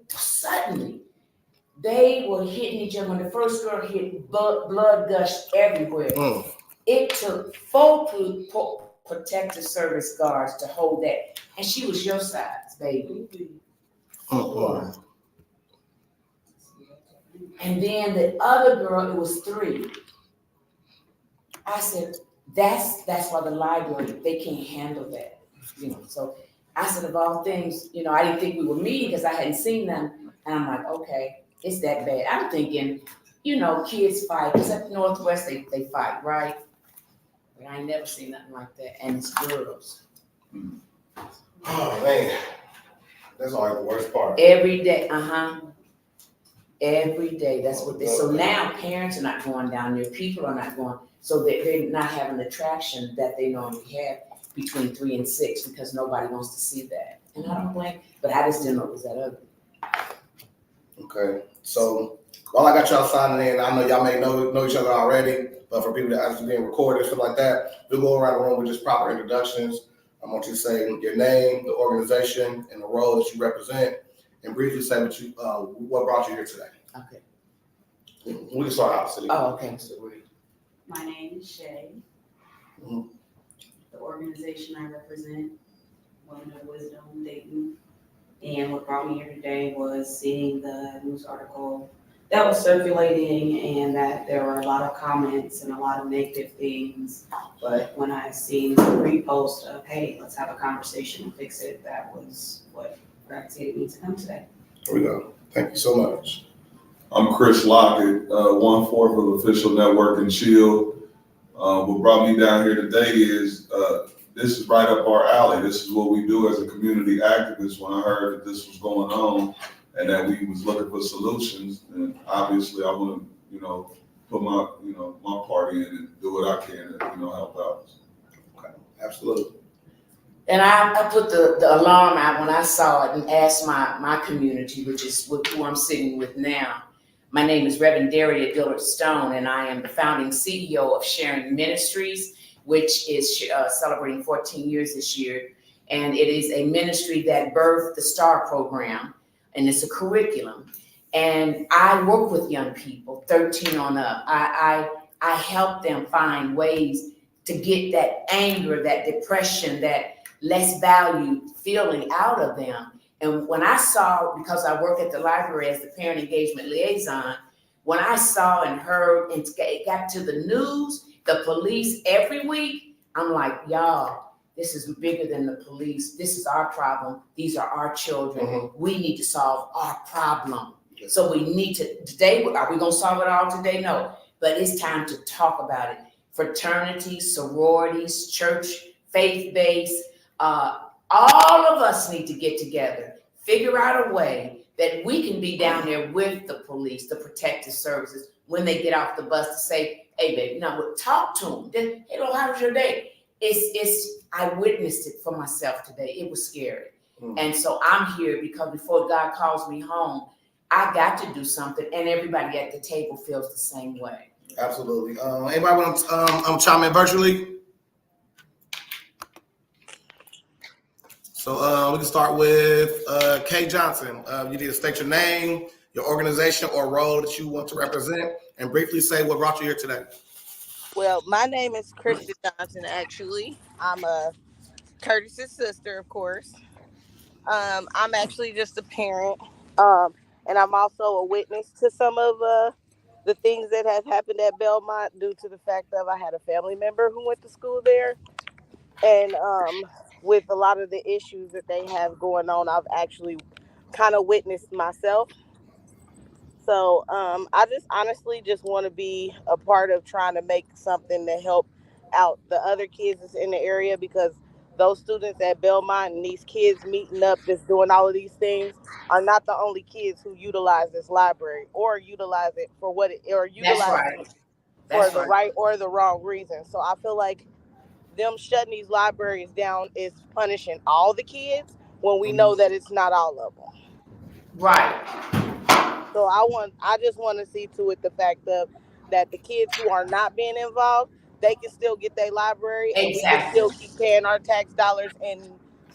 suddenly they were hitting each other. When the first girl hit, blood gushed everywhere. It took four protective service guards to hold that, and she was your size, baby. Four. And then the other girl, it was three. I said, that's why the library, they can't handle that. So I said, of all things, I didn't think we were meeting because I hadn't seen them. And I'm like, okay, it's that bad. I'm thinking, kids fight, because at the Northwest they fight, right? But I ain't never seen nothing like that. And it's girls. Oh man. That's always the worst part. Every day, every day. That's what they. So now parents are not going down there. People are not going. So they're not having the traction that they normally have between 3 and 6 because nobody wants to see that. And I don't blame. But I just didn't know it was that ugly. Okay. So while I got y'all signing in, I know y'all may know each other already, but for people that actually being recorded, stuff like that, we'll go around the room with just proper introductions. I want you to say your name, the organization, and the role that you represent, and briefly say what brought you here today. Okay. We can start opposite. Oh, okay. My name is Shay. Mm-hmm. The organization I represent, Women of Wisdom, Dayton. And what brought me here today was seeing the news article that was circulating and that there were a lot of comments and a lot of negative things. But when I seen the repost of, hey, let's have a conversation and fix it, that was what gravitated me to come today. Here we go. Thank you so much. I'm Chris Lockett, 1/4 of Official Network and Shield. What brought me down here today is this is right up our alley. This is what we do as a community activist. When I heard that this was going on and that we was looking for solutions, and obviously I want to, put my, my part in and do what I can to, help out. Okay, absolutely. And I put the alarm out when I saw it and asked my community, which is who I'm sitting with now. My name is Reverend Daria Dillard Stone, and I am the founding CEO of Sharing Ministries, which is celebrating 14 years this year. And it is a ministry that birthed the STAR program, and it's a curriculum. And I work with young people, 13 on up. I help them find ways to get that anger, that depression, that less valued feeling out of them. And when I saw, because I work at the library as the parent engagement liaison, when I saw and heard and it got to the news, the police every week, I'm like, y'all, this is bigger than the police. This is our problem. These are our children. Mm-hmm. We need to solve our problem. So we need to, today, are we gonna solve it all today? No, but it's time to talk about it. Fraternities, sororities, church, faith-based, all of us need to get together, figure out a way that we can be down there with the police, the protective services, when they get off the bus to say, hey, baby, talk to them. Hey, how was your day? I witnessed it for myself today. It was scary. Mm-hmm. And so I'm here because before God calls me home, I got to do something, and everybody at the table feels the same way. Absolutely. Anybody want to chime in virtually? So we can start with Kay Johnson. You need to state your name, your organization or role that you want to represent, and briefly say what brought you here today. Well, my name is Krista Johnson, actually. I'm a Curtis's sister, of course. I'm actually just a parent, and I'm also a witness to some of the things that have happened at Belmont due to the fact that I had a family member who went to school there. And with a lot of the issues that they have going on, I've actually kind of witnessed myself. So I just honestly just want to be a part of trying to make something to help out the other kids in the area, because those students at Belmont and these kids meeting up, just doing all of these things, are not the only kids who utilize this library or utilize it for what it, or utilize it for the right or the wrong reason. So I feel like them shutting these libraries down is punishing all the kids when we know that it's not all of them. Right. So I just want to see to it the fact of that the kids who are not being involved, they can still get their library, and we can still keep paying our tax dollars and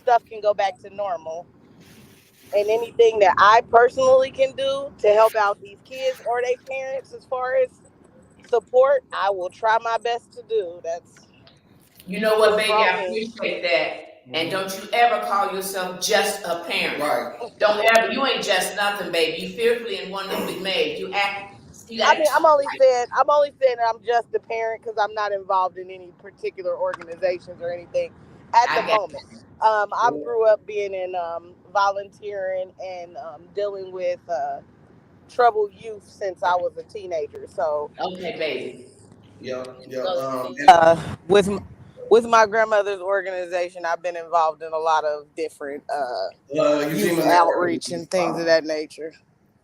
stuff can go back to normal. and anything that I personally can do to help out these kids or their parents as far as support, I will try my best to do. That's You know what, what baby, brought I me. appreciate that. And don't you ever call yourself just a parent. Right. Don't ever, you ain't just nothing, baby. You fearfully and wonderfully made. You I got mean, I'm only saying that I'm just a parent because I'm not involved in any particular organizations or anything at the I got moment. I grew up being in volunteering and dealing with troubled youth since I was a teenager. So okay, baby. Yeah. with my grandmother's organization, I've been involved in a lot of different youth Eugene outreach and things of that nature.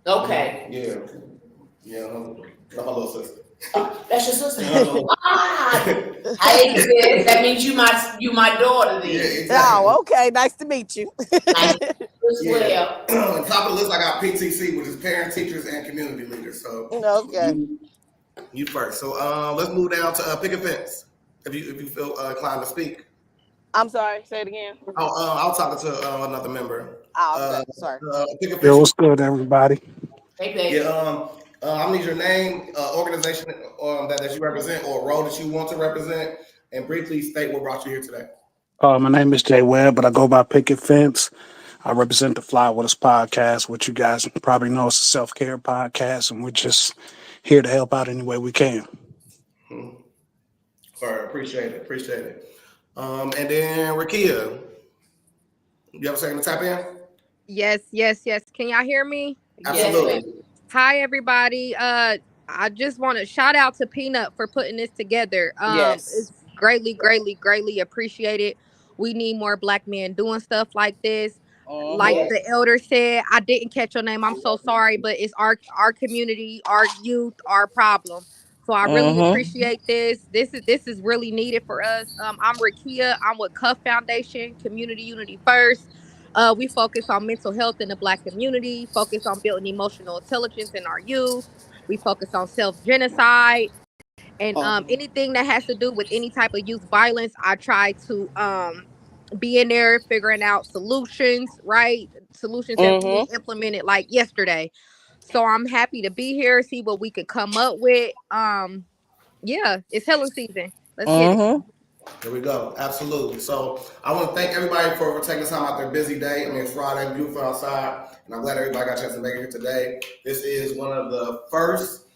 Okay. Yeah. That's my little sister. That's your sister. Uh, Ah, hey sis, that means you my daughter yeah, then. exactly. Oh, okay. Nice to meet you. Nice as well. On top of the list, I got PTC, which is parents, teachers, and community leaders. So Okay. you first. So let's move down to picket fence. If you feel inclined to speak. I'm sorry. Say it again. I'll talk to another member. Oh, okay. Sorry. Picket Yo, fence. what's good, everybody? Hey baby. Yeah. I need your name, organization that you represent, or role that you want to represent, and briefly state what brought you here today. My name is Jay Webb, but I go by Picket Fence. I represent the Fly With Us podcast, which you guys probably know is a self-care podcast, and we're just here to help out any way we can. Sorry, appreciate it. And then Rakia, you have a second to tap in? Yes. Can y'all hear me? Absolutely. Yes, baby. Hi, everybody. I just want to shout out to Peanut for putting this together. Yes. It's greatly appreciated. We need more Black men doing stuff like this. Like Mm-hmm. the elder said, I didn't catch your name. I'm so sorry, but it's our community, our youth, our problem. So I really Mm-hmm. appreciate this. This is really needed for us. I'm Rakia. I'm with Cuff Foundation, Community Unity First. We focus on mental health in the Black community, focus on building emotional intelligence in our youth. We focus on self-genocide and anything that has to do with any type of youth violence. I try to be in there figuring out solutions, right? Solutions that we Mm-hmm. need implemented like yesterday. So I'm happy to be here, see what we could come up with. Yeah, it's healing season. Let's get it. Mm-hmm. There we go. Absolutely. So I want to thank everybody for taking time out their busy day. I mean, it's Friday, beautiful outside, and I'm glad everybody got a chance to make it here today. This is one of the first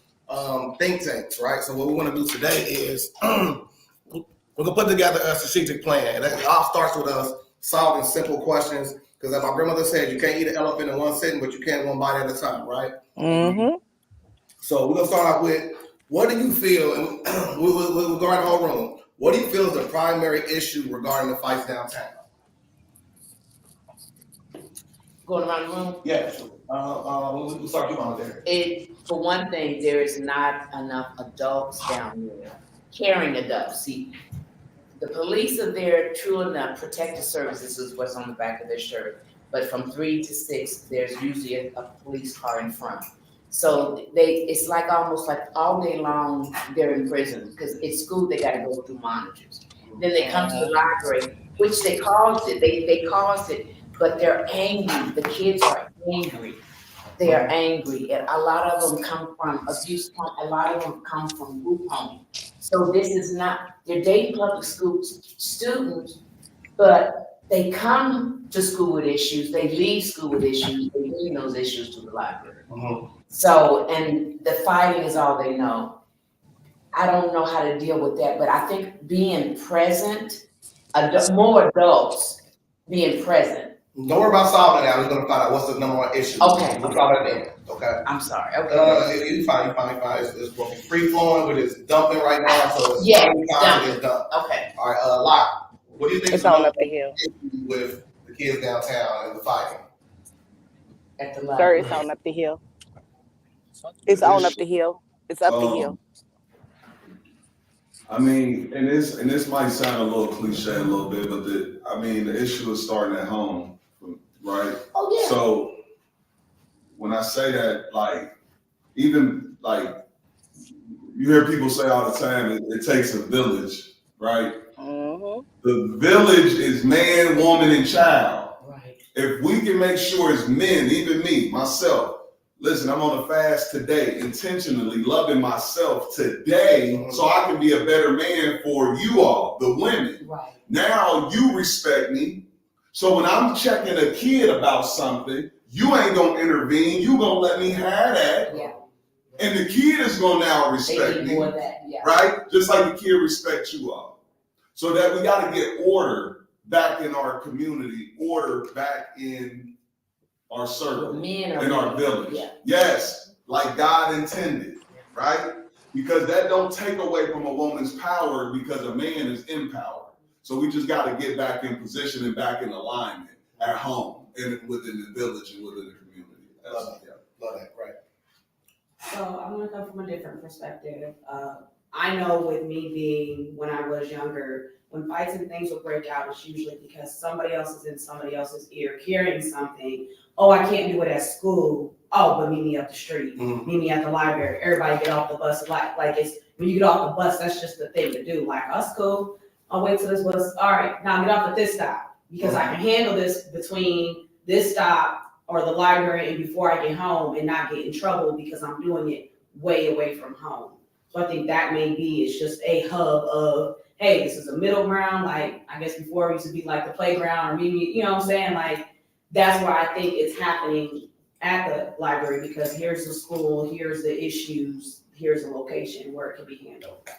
think tanks, right? So what we want to do today is we're gonna put together a strategic plan, and it all starts with us solving simple questions. Because as my grandmother said, you can't eat an elephant in one sitting, but you can one bite at a time, right? Mm-hmm. So we're gonna start off with what do you feel, and we'll go around the whole room. What do you feel is the primary issue regarding the fights downtown? Going around the room. Yeah, we'll start you on there. For one thing, there is not enough adults down there, caring adults. See, the police are there, true enough, protective services is what's on the back of their shirt. But from 3 to 6, there's usually a police car in front. So it's like almost like all day long they're in prison because it's school, they gotta go through monitors. Then they come to the library, which they caused it, but they're angry. The kids are angry. They are angry. And a lot of them come from abuse, a lot of them come from group home. So this is not, they're Dayton public school students, but they come to school with issues, they leave school with issues, they bring those issues to the library. So, and the fighting is all they know. I don't know how to deal with that, but I think being present, more adults being present. Don't worry about solving that. We're gonna find out what's the number one issue. Okay. We'll solve that then. Okay. I'm sorry. Okay. You fine. It's free flowing, but it's dumping right now. So it's It's dumped. Okay. All right. Lot. What do you think It's on up the hill. with the kids downtown and the fighting? At the Sir, library. it's on up the hill. It's on up the hill. It's up the hill. I mean, and this might sound a little cliche a little bit, but the issue is starting at home, right? Oh yeah. So when I say that, like, even like you hear people say all the time, it takes a village, right? Mm-hmm. The village is man, woman, and child. Right. If we can make sure as men, even me, myself, listen, I'm on a fast today, intentionally loving myself today so I can be a better man for you all, the women. Right. Now you respect me. So when I'm checking a kid about something, you ain't gonna intervene. You gonna let me have that. Yeah. And the kid is gonna now respect me. More of that. Yeah. Right? Just like the kid respects you all. So that we gotta get order back in our community, order back in our circle, Men are in our village. Yeah. Yes, like God intended, right? Because that don't take away from a woman's power because a man is in power. So we just got to get back in position and back in alignment at home and within the village and within the community. Love that, right. So I'm gonna come from a different perspective. I know with me being, when I was younger, when fights and things will break out, it's usually because somebody else is in somebody else's ear carrying something. Oh, I can't do it at school. Oh, but meet me up the street. Meet me at the library. Everybody get off the bus. Like it's, when you get off the bus, that's just the thing to do. Like, us cool. I'll wait till this bus. All right, now get off at this stop because I can handle this between this stop or the library and before I get home and not get in trouble because I'm doing it way away from home. So I think that may be, it's just a hub of, hey, this is a middle ground. Like, I guess before it used to be like the playground or maybe, you know what I'm saying? Like, that's where I think it's happening at the library because here's the school, here's the issues, here's the location where it can be handled.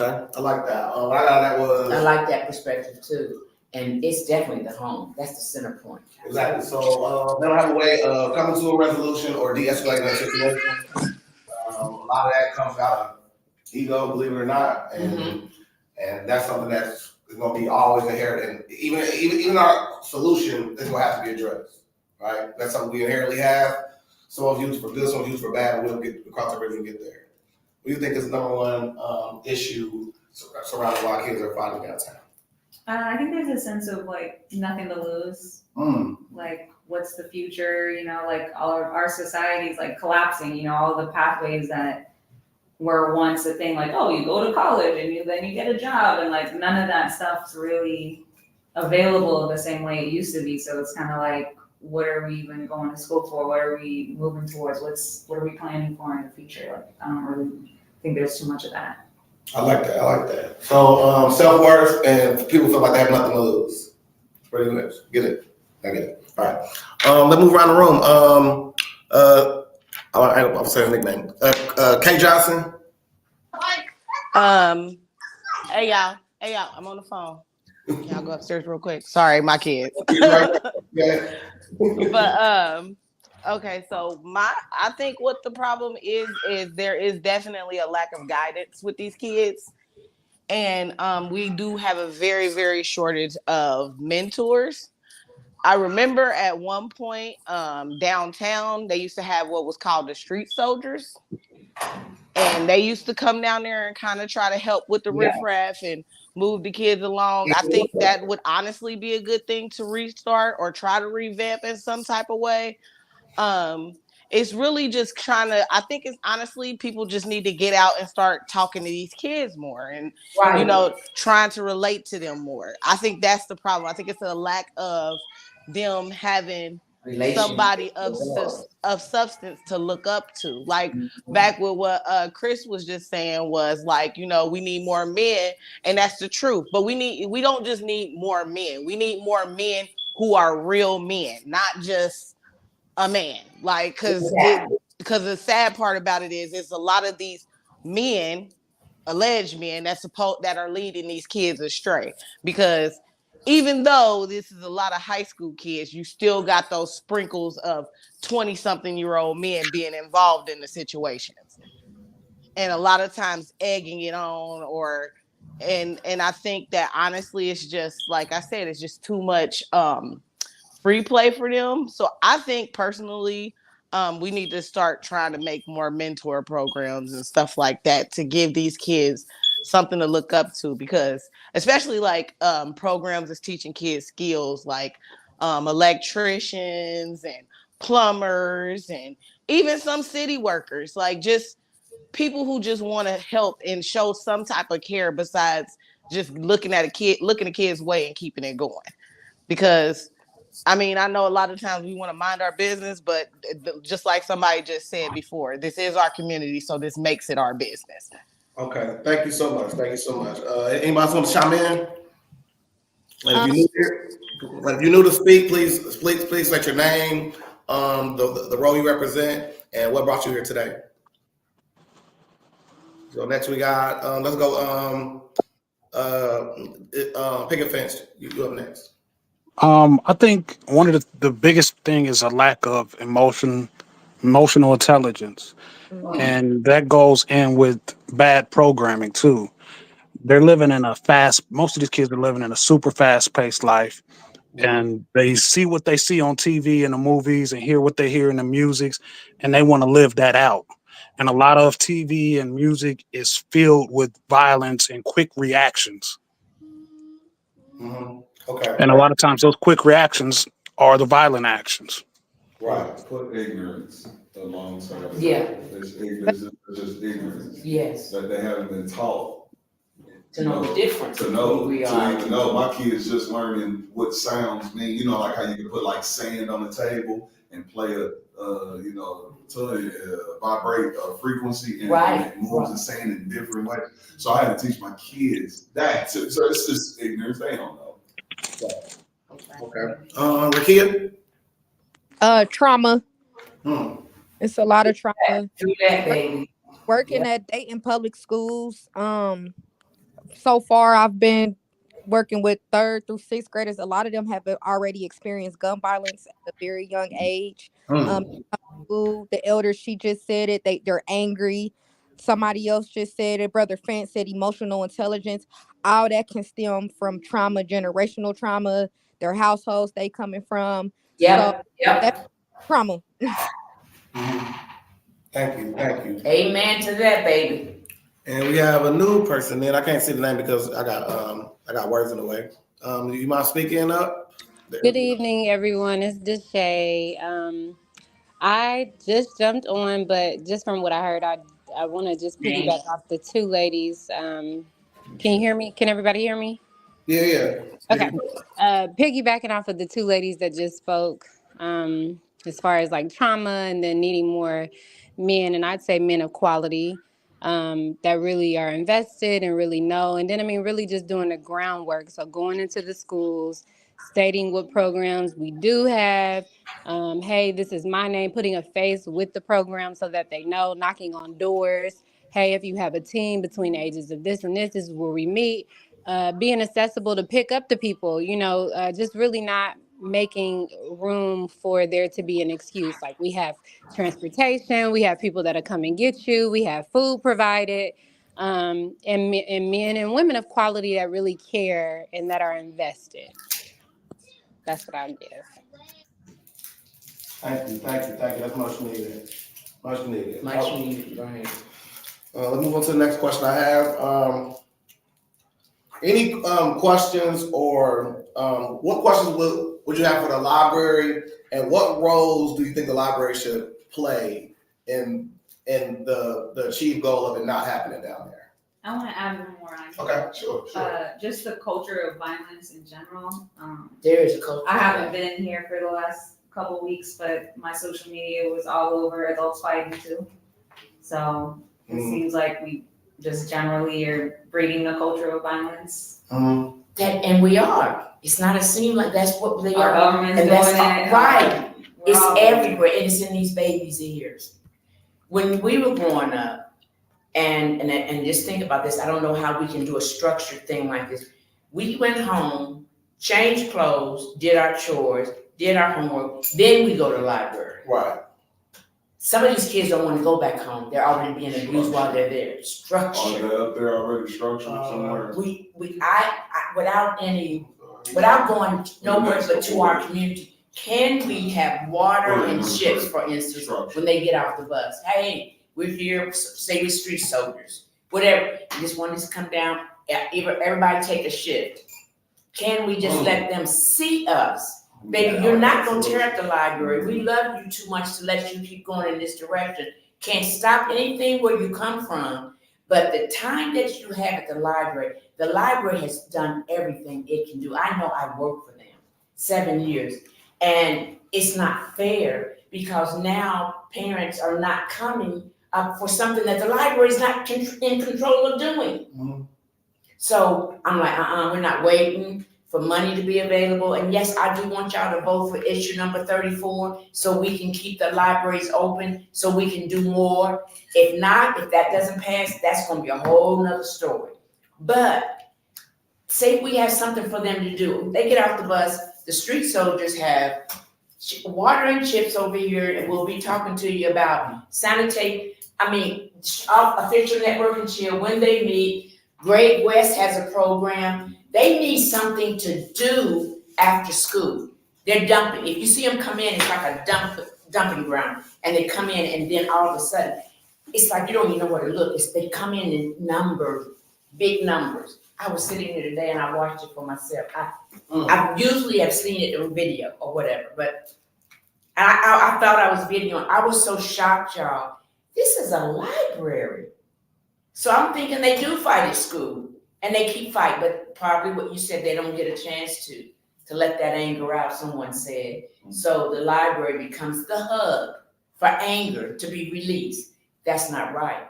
Okay, I like that. What I got that was. I like that perspective too. And it's definitely the home. That's the center point. Exactly. So they don't have a way of coming to a resolution or de-escalating that situation. A lot of that comes out of ego, believe it or not, and that's something that's going to be always inherent. And even our solution is going to have to be addressed, right? That's something we inherently have. Some of used for good, some used for bad, and we'll get across the bridge and get there. What do you think is the number one issue surrounding why kids are fighting downtown? I think there's a sense of like nothing to lose. Like, what's the future? You know, like all of our society is like collapsing. You know, all the pathways that were once a thing, like, oh, you go to college and then you get a job, and like none of that stuff's really available the same way it used to be. So it's kind of like, what are we even going to school for? What are we moving towards? What are we planning for in the future? Like, I don't really think there's too much of that. I like that. So self-worth and people feel like they have nothing to lose. Pretty much. Get it? I get it. All right. Let's move around the room. I'm saying a nickname. K Johnson. Hey y'all, I'm on the phone. Y'all go upstairs real quick. Sorry, my kids. Yeah. But okay, so I think what the problem is there is definitely a lack of guidance with these kids. And we do have a very, very shortage of mentors. I remember at one point downtown, they used to have what was called the street soldiers. And they used to come down there and kind of try to help with the riffraff and move the kids along. I think that would honestly be a good thing to restart or try to revamp in some type of way. It's really just I think it's honestly, people just need to get out and start talking to these kids more and, you know, trying to relate to them more. I think that's the problem. I think it's a lack of them having somebody of substance to look up to. Like back with what Chris was just saying was like, you know, we need more men, and that's the truth. But we don't just need more men. We need more men who are real men, not just a man. Like, because the sad part about it is a lot of these men, alleged men that are leading these kids astray. Because even though this is a lot of high school kids, you still got those sprinkles of 20-something-year-old men being involved in the situations. And a lot of times egging it on and I think that honestly, it's just, like I said, it's just too much free play for them. So I think personally, we need to start trying to make more mentor programs and stuff like that to give these kids something to look up to, because especially like programs that's teaching kids skills like electricians and plumbers and even some city workers, like just people who just want to help and show some type of care besides just looking a kid's way and keeping it going. Because I mean, I know a lot of times we want to mind our business, but just like somebody just said before, this is our community, so this makes it our business. Okay, thank you so much. Thank you so much. Anybody else want to chime in? And if Um, you're new here, if you're new to speak, please state your name, the role you represent, and what brought you here today. So next we got let's go picket fence. You up next. I think one of the biggest thing is a lack of emotional intelligence, mm, and that goes in with bad programming too. They're living in a fast. Most of these kids are living in a super fast paced life, and they see what they see on TV and the movies, and hear what they hear in the musics, and they want to live that out. And a lot of TV and music is filled with violence and quick reactions. Mm-hmm. Okay, And a lot of times, those quick reactions are the violent actions. right. Put ignorance alongside. Yeah. It's just ignorance Yes, that they haven't been taught to know the difference. to know, who we to are. even know. My kids just learning what sounds mean. You know, like how you can put like sand on the table and play a, to vibrate a frequency, and Right, it moves the sand in different ways. So I had to teach my kids that. So it's just ignorance. They don't know. Okay. Rakia? trauma. Hmm. It's a lot of trauma. Do that, baby. Working at Dayton public schools. So far I've been working with third through sixth graders. A lot of them have already experienced gun violence at a very young age. Um, Hmm. school, the elders, she just said it. They're angry. Somebody else just said it. Brother Fant said emotional intelligence. All that can stem from trauma, generational trauma, their households they coming from. So Yep, that's yep. trauma. Thank you. Thank you. Amen to that, baby. And we have a new person in. I can't see the name because I got words in the way. You mind speaking up? There Good we go. evening, everyone. It's Deshay. I just jumped on, but just from what I heard, I want to just Name. piggyback off the two ladies. Can you hear me? Can everybody hear me? Yeah, yeah. Okay. Piggybacking off of the two ladies that just spoke, as far as like trauma and then needing more men, and I'd say men of quality, that really are invested and really know. And then, I mean, really just doing the groundwork. So going into the schools, stating what programs we do have. Hey, this is my name, putting a face with the program so that they know, knocking on doors. Hey, if you have a team between the ages of this is where we meet. Being accessible to pick up the people, just really not making room for there to be an excuse. Like we have transportation, we have people that are come and get you, we have food provided, and men and women of quality that really care and that are invested. That's what I give. Thank you. Thank you. Thank you. That's much needed. Much needed. Much needed, right. Let's move on to the next question I have. Any questions or what questions would you have for the library, and what roles do you think the library should play in the achieved goal of it not happening down there? I want to add one more on. Okay, sure. Just the culture of violence in general. There is a culture. I haven't been here for the last couple of weeks, but my social media was all over adults fighting too. So it seems like we just generally are breeding the culture of violence. And we are. It's not a seem like that's what they Our are. government's And doing that's it. right. It's all- everywhere. It is in these babies' ears. When we were growing up, and just think about this, I don't know how we can do a structured thing like this. We went home, changed clothes, did our chores, did our homework, then we go to the library. Right. Some of these kids don't want to go back home. They're already being abused while they're there. Are Structure. they up there already structured somewhere? Without going nowhere but to our community, can we have water and chips, for instance, when they get off the bus? Hey, we're here, say we're street soldiers, whatever. You just want us to come down, everybody take a shift. Can we just let them see us? Baby, you're not gonna tear up the library. We love you too much to let you keep going in this direction. Can't stop anything where you come from, but the time that you have at the library has done everything it can do. I know I worked for them 7 years. And it's not fair because now parents are not coming up for something that the library is not in control of doing. Mhm. So I'm like, we're not waiting for money to be available. And yes, I do want y'all to vote for issue number 34 so we can keep the libraries open, so we can do more. If not, if that doesn't pass, that's gonna be a whole nother story. But say we have something for them to do. They get off the bus, the street soldiers have water and chips over here, and we'll be talking to you about official network and chill when they meet. Great West has a program. They need something to do after school. They're dumping. If you see them come in, it's like a dumping ground, and they come in, and then all of a sudden, it's like you don't even know where to look. They come in big numbers. I was sitting here today and I watched it for myself. I usually have seen it in video or whatever, but I thought I was videoing. I was so shocked, y'all. This is a library. So I'm thinking they do fight at school and they keep fighting, but probably what you said, they don't get a chance to let that anger out, someone said. So the library becomes the hub for anger to be released. That's not right.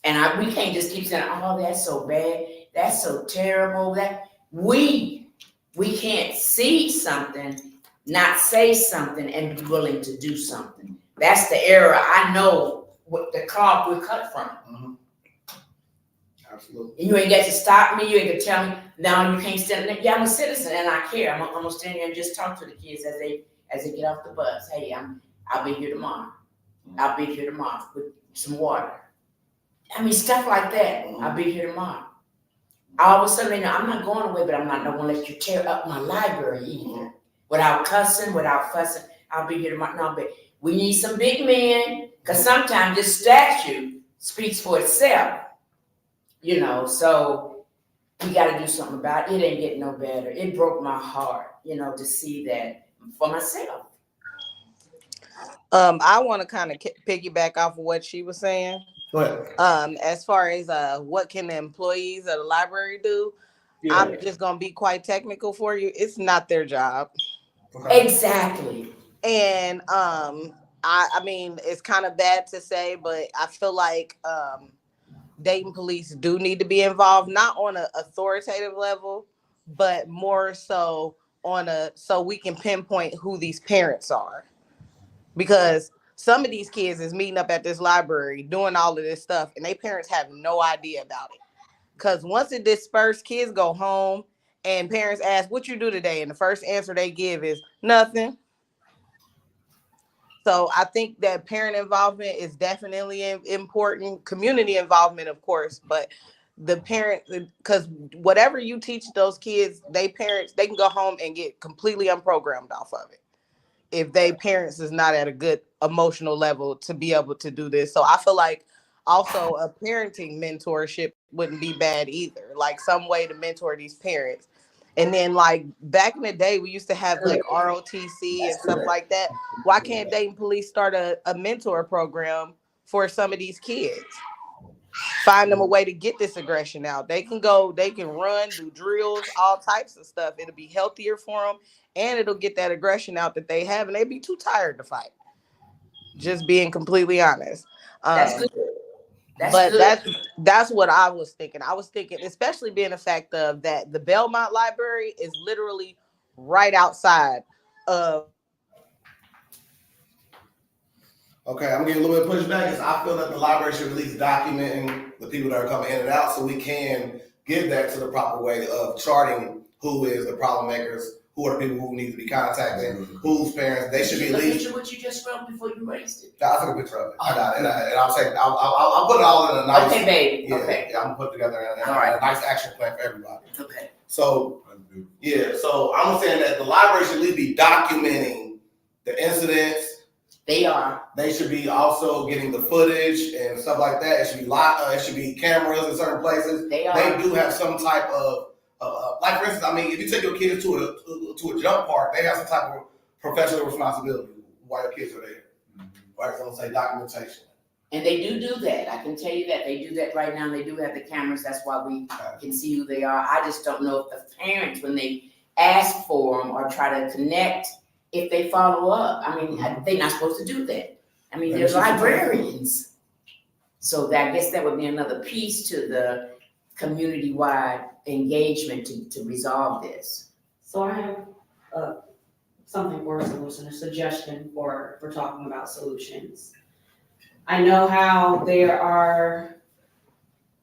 And we can't just keep saying, oh, that's so bad, that's so terrible, that we can't see something, not say something, and be willing to do something. That's the era I know what the cloth we're cut from. Mm-hmm. Absolutely. And you ain't got to stop me, you ain't got to tell me, no, you can't stand there. Yeah, I'm a citizen and I care. I'm gonna stand here and just talk to the kids as they get off the bus. Hey, I'll be here tomorrow. I'll be here tomorrow with some water. I mean, stuff like that. I'll be here tomorrow. All of a sudden, I'm not going away, but I'm not gonna let you tear up my library either. Without cussing, without fussing, I'll be here tomorrow. No, but we need some big men, because sometimes this statute speaks for itself. So we gotta do something about it. It ain't getting no better. It broke my heart, to see that for myself. I want to kind of piggyback off of what she was saying. Go ahead. As far as what can the employees of the library do, I'm just gonna be quite technical for you. It's not their job. Okay. Exactly. And I mean, it's kind of bad to say, but I feel like Dayton police do need to be involved, not on an authoritative level, but more so so we can pinpoint who these parents are. Because some of these kids is meeting up at this library doing all of this stuff and their parents have no idea about it. Because once it disperses, kids go home and parents ask, what you do today? And the first answer they give is nothing. So I think that parent involvement is definitely important. Community involvement, of course, but the parent, because whatever you teach those kids, they can go home and get completely unprogrammed off of it if they parents is not at a good emotional level to be able to do this. So I feel like also a parenting mentorship wouldn't be bad either, like some way to mentor these parents. And then like back in the day, we used to have like ROTC and stuff like that. Why can't Dayton Police start a mentor program for some of these kids? Find them a way to get this aggression out. They can run, do drills, all types of stuff. It'll be healthier for them and it'll get that aggression out that they have and they'd be too tired to fight. Just being completely honest. That's good. That's what I was thinking. I was thinking, especially being the fact of that the Belmont Library is literally right outside of. Okay, I'm getting a little bit of pushback because I feel that the library should at least documenting the people that are coming in and out so we can give that to the proper way of charting who is the problem makers, who are the people who need to be contacted, whose parents, they should be at least. What you just wrote before you raised it. I took a picture of it. I got it. And I'll put it all in a nice. Okay, baby. Yeah, okay. Yeah, I'm gonna put together a right. nice action plan for everybody. Okay. So, so I'm saying that the library should at least be documenting the incidents. They should be also getting the footage and stuff like that. It should be cameras in certain places. They do have some type of like for instance, I mean, if you take your kids to a jump park, they have some type of professional responsibility while your kids are there. Right? So I'm gonna say documentation. And they do that. I can tell you that they do that right now. They do have the cameras. That's why we can see who they are. I just don't know if the parents, when they ask for them or try to connect, if they follow up. I mean, they're not supposed to do that. I mean, Maybe they're she's a librarians. So I guess that would be another piece to the community-wide engagement to resolve this. So I have something for a solution, a suggestion for talking about solutions. I know how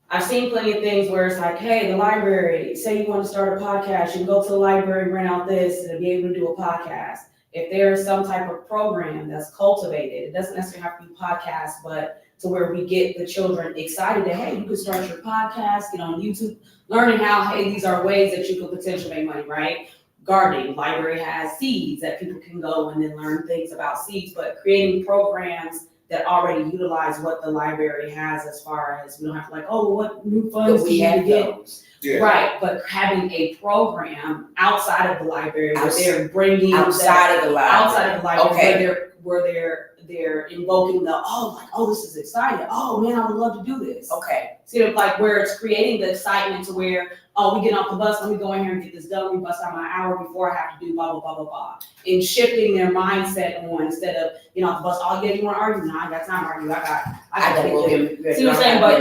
I've seen plenty of things where it's like, hey, the library, say you want to start a podcast, you can go to the library, rent out this, and be able to do a podcast. If there is some type of program that's cultivated, it doesn't necessarily have to be podcast, but to where we get the children excited that, hey, you can start your podcast, get on YouTube, learning how, hey, these are ways that you could potentially make money, right? Gardening, library has seeds that people can go and then learn things about seeds, but creating programs that already utilize what the library has as far as we don't have to like, oh, what new funds But do we you have get? those. Yeah. Right, but having a program outside of the library where they're bringing Outside of the library. outside of the library Okay. where they're invoking this is exciting. Oh man, I would love to do this. Okay, See, like where it's creating the excitement to where, oh, we get off the bus, let me go in here and get this done. We bust out my hour before I have to do blah, blah, blah, blah, blah. And shifting their mindset on instead of, off the bus, oh yeah, you wanna argue? No, I ain't got time to argue. I got I to will get get. See what I'm saying? But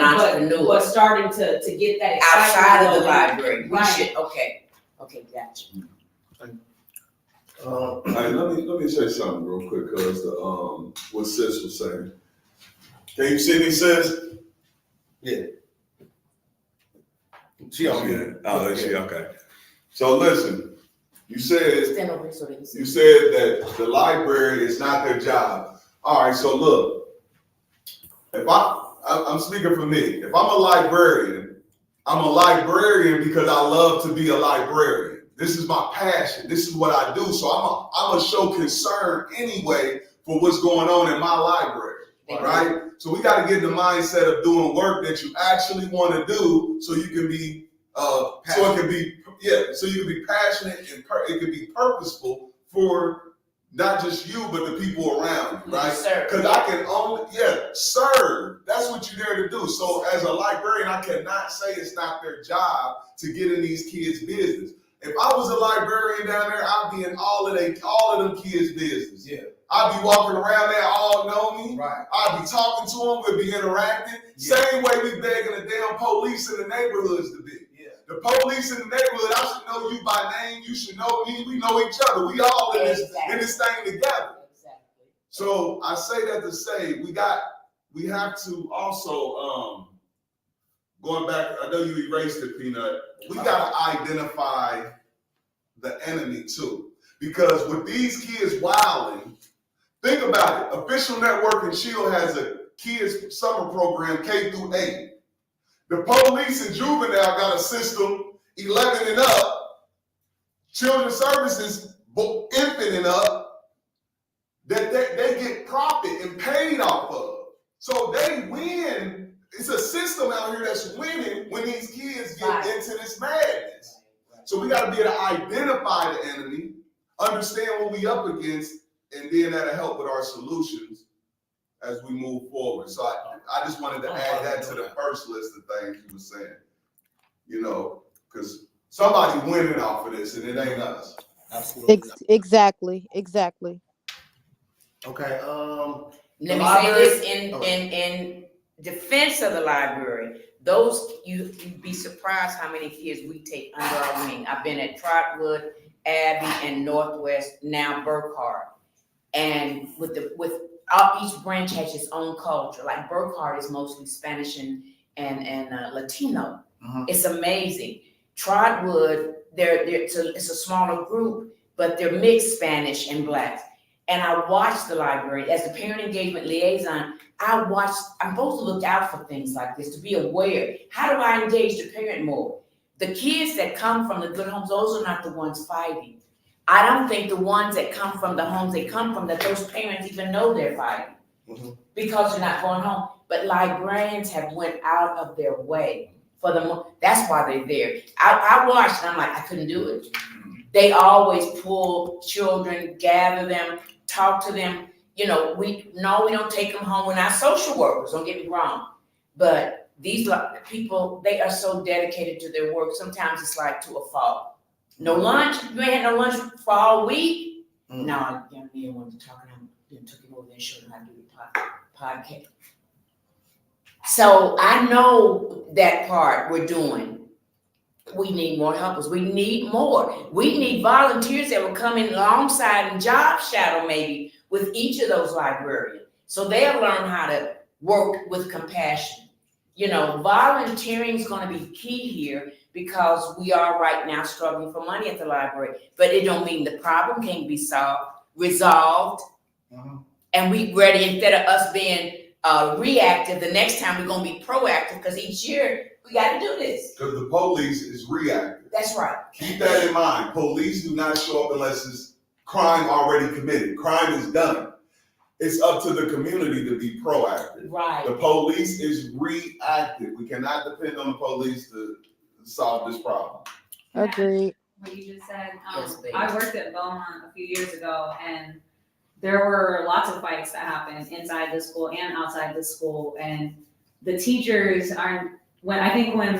But starting to get that excitement. outside of the going. library, we Right. should, okay, gotcha. Hey, let me say something real quick, cause what Sis was saying. Can you see me, Sis? She on here. Oh, is she? Okay. So listen, you said Stand over here so they can see. you said that the library is not their job. All right, so look, if I'm speaking for me. If I'm a librarian because I love to be a librarian. This is my passion. This is what I do. So I'm a show concern anyway for what's going on in my library, right? So we got to get in the mindset of doing work that you actually want to do, so you can be, so you can be passionate and it can be purposeful for not just you, but the people around you, right? Because I can only, serve. That's what you're there to do. So as a librarian, I cannot say it's not their job to get in these kids' business. If I was a librarian down there, I'd be in all of them kids' business. Yeah. I'd be walking around there, all know me. Right. I'd be talking to them, we'd be interacting. Yeah. Same way we begging the damn police in the neighborhoods to be. Yeah. The police in the neighborhood, I should know you by name, you should know me, we know each other. We all in this thing together. Exactly. So I say that to say we have to also going back, I know you erased it, Peanut. We gotta identify the enemy too. Because with these kids wilding, think about it. Official Network and Shield has a kids summer program K through 8. The police and juvenile got a system 11 and up. Children's Services infant and up that they get profit and paid off of. So they win. It's a system out here that's winning when these kids get into this madness. So we got to be able to identify the enemy, understand what we up against, and then that'll help with our solutions as we move forward. So I just wanted to add that to the first list of things you were saying, because somebody winning off of this and it ain't us. Absolutely. Exactly. Okay. Let me library- say this in defense of the library. You'd be surprised how many kids we take under our wing. I've been at Trotwood, Abbey, and Northwest, now Burkhardt. And each branch has its own culture. Like Burkhardt is mostly Spanish and Latino. Mhm. It's amazing. Trotwood, it's a smaller group, but they're mixed Spanish and Blacks. And I watch the library as the parent engagement liaison. I'm supposed to look out for things like this, to be aware. How do I engage the parent more? The kids that come from the good homes, those are not the ones fighting. I don't think the ones that come from the homes they come from, that those parents even know they're fighting because they're not going home. But librarians have went out of their way for them. That's why they're there. I watched and I'm like, I couldn't do it. They always pull children, gather them, talk to them. We don't take them home. We're not social workers, don't get me wrong. But these people, they are so dedicated to their work. Sometimes it's like to a fault. No lunch, you ain't had no lunch for all week. Now, young man wanted to talk, and I then took him over there and showed him how to do the podcast. So I know that part we're doing. We need more helpers. We need more. We need volunteers that will come in alongside and job shadow maybe with each of those librarians. So they'll learn how to work with compassion. You know, volunteering is going to be key here because we are right now struggling for money at the library. But it don't mean the problem can't be resolved. And we ready, instead of us being reactive, the next time we're going to be proactive because each year we got to do this. Because the police is reactive. That's right. Keep that in mind. Police do not show up unless it's crime already committed. Crime is done. It's up to the community to be proactive. Right. The police is reactive. We cannot depend on the police to solve this problem. Agreed. What you just said. Yes, baby. I worked at Beaumont a few years ago, and there were lots of fights that happened inside the school and outside the school, and the teachers aren't. When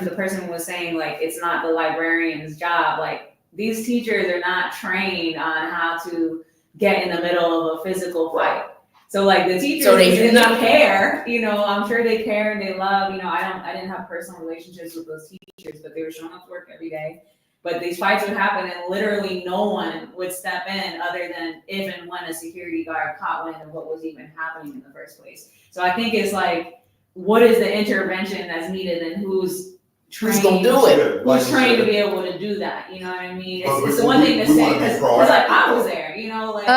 the person was saying like it's not the librarian's job, like these teachers are not trained on how to get in the middle of a physical fight. So like the teachers didn't care, you know, I'm sure they care and they love, you know, I didn't have personal relationships with those teachers, but they were showing up to work every day. But these fights would happen and literally no one would step in other than if and when a security guard caught wind of what was even happening in the first place. So I think it's like, what is the intervention that's needed and who's trained? Who's gonna do it? Who's trained to be able to do that? You know what I mean? It's the one thing to say because like I was there, you know, like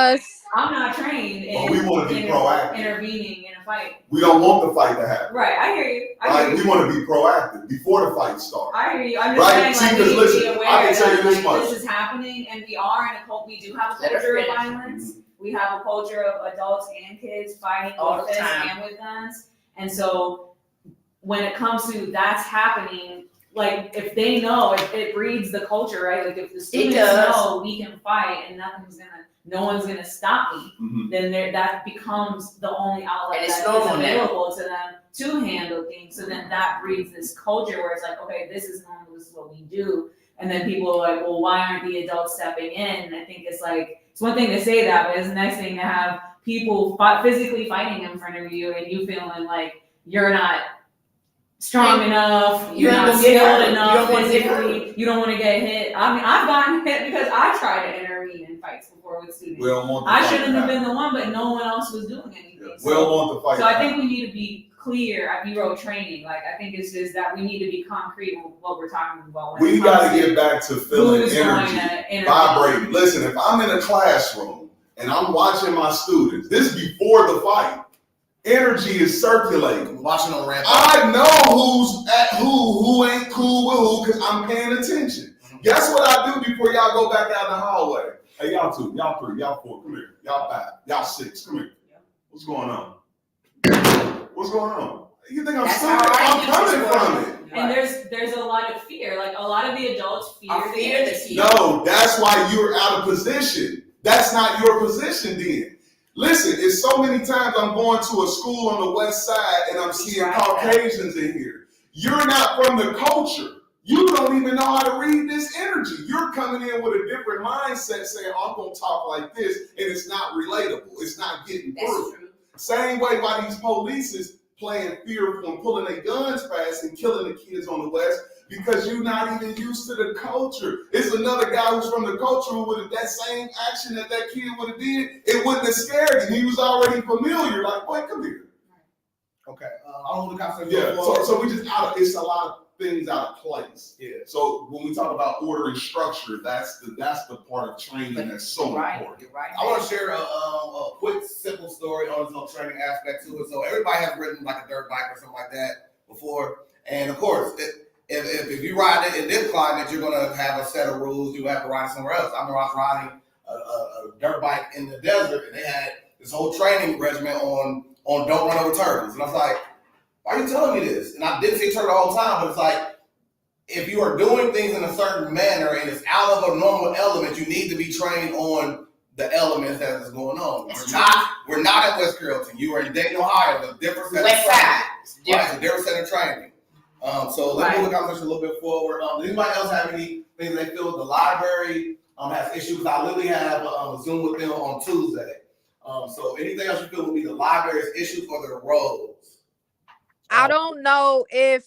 I'm not trained in we want to be proactive. Intervening in a fight. We don't want the fight to happen. Right, I hear you. We want to be proactive before the fight starts. I hear you. I'm just saying, like, we need to be aware I can tell you this that much. this is happening, and we are in a cult. We do have a culture of violence. We have a culture of adults and kids fighting with fists and with guns. And so, when it comes to that's happening, like if they know, if it breeds the culture, right? Like if the students know we can fight and no one's gonna stop me, then that becomes the only outlet that is available to them to handle things. So then that breeds this culture where it's like, okay, this is normal, this is what we do. And then people are like, well, why aren't the adults stepping in? And I think it's like, it's one thing to say that, but it's the next thing to have people physically fighting in front of you and you feeling like you're not strong enough, you're not skilled enough physically, you don't want to get hit. I mean, I've gotten hit because I tried to intervene in fights before with students. I shouldn't have been the one, but no one else was doing anything. Yeah. We don't want the fight. So I think we need to be clear at B-Row training. Like, I think it's just that we need to be concrete with what we're talking about. We got to get back to feeling energy, vibrating. Listen, if I'm in a classroom and I'm watching my students, this is before the fight. Energy is circulating. Watching on ramp. I know who's at who ain't cool with who, because I'm paying attention. Guess what I do before y'all go back out in the hallway? Hey, y'all 2, y'all 3, y'all 4, come here. Y'all 5, y'all 6, come here. What's going on? What's going on? You think I'm stupid? I'm coming from it. And there's a lot of fear. Like a lot of the adults fear the teacher. No, that's why you're out of position. That's not your position then. Listen, it's so many times I'm going to a school on the west side and I'm seeing Caucasians in here. You're not from the culture. You don't even know how to read this energy. You're coming in with a different mindset saying, I'm going to talk like this, and it's not relatable. It's not getting through. True. Same way why these police is playing fearful and pulling their guns fast and killing the kids on the west, because you're not even used to the culture. It's another guy who's from the culture who would have that same action that kid would have did, it wouldn't have scared him. He was already familiar. Like, boy, come here. Okay. I don't know the conversation. Yeah. So we just it's a lot of things out of place. Yeah. So when we talk about order and structure, that's the part of training that's so important. You're right. I want to share a quick, simple story on the training aspect to it. So everybody has ridden like a dirt bike or something like that before, and of course, if you ride it in this climate, you're going to have a set of rules. You have to ride it somewhere else. I remember I was riding a dirt bike in the desert, and they had this whole training regimen on don't run over turtles, and I was like, why are you telling me this? And I didn't say turtle all the time, but it's like, if you are doing things in a certain manner and it's out of a normal element, you need to be trained on the elements that is going on. We're not at West Carrollton. You are in Dayton, Ohio. The different set West side. It's a different set of training. So let's move the conversation a little bit forward. Does anybody else have any things they feel the library has issues. I literally have a Zoom with them on Tuesday. So anything else you feel would be the library's issues or their roles? I don't know if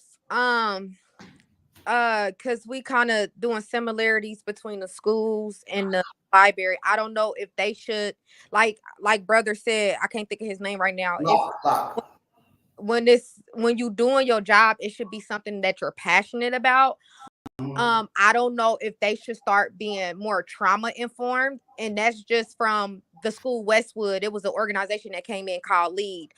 because we kind of doing similarities between the schools and the library. I don't know if they should, like brother said, I can't think of his name right now. If when you doing your job, it should be something that you're passionate about. I don't know if they should start being more trauma informed, and that's just from the school Westwood. It was an organization that came in called Lead.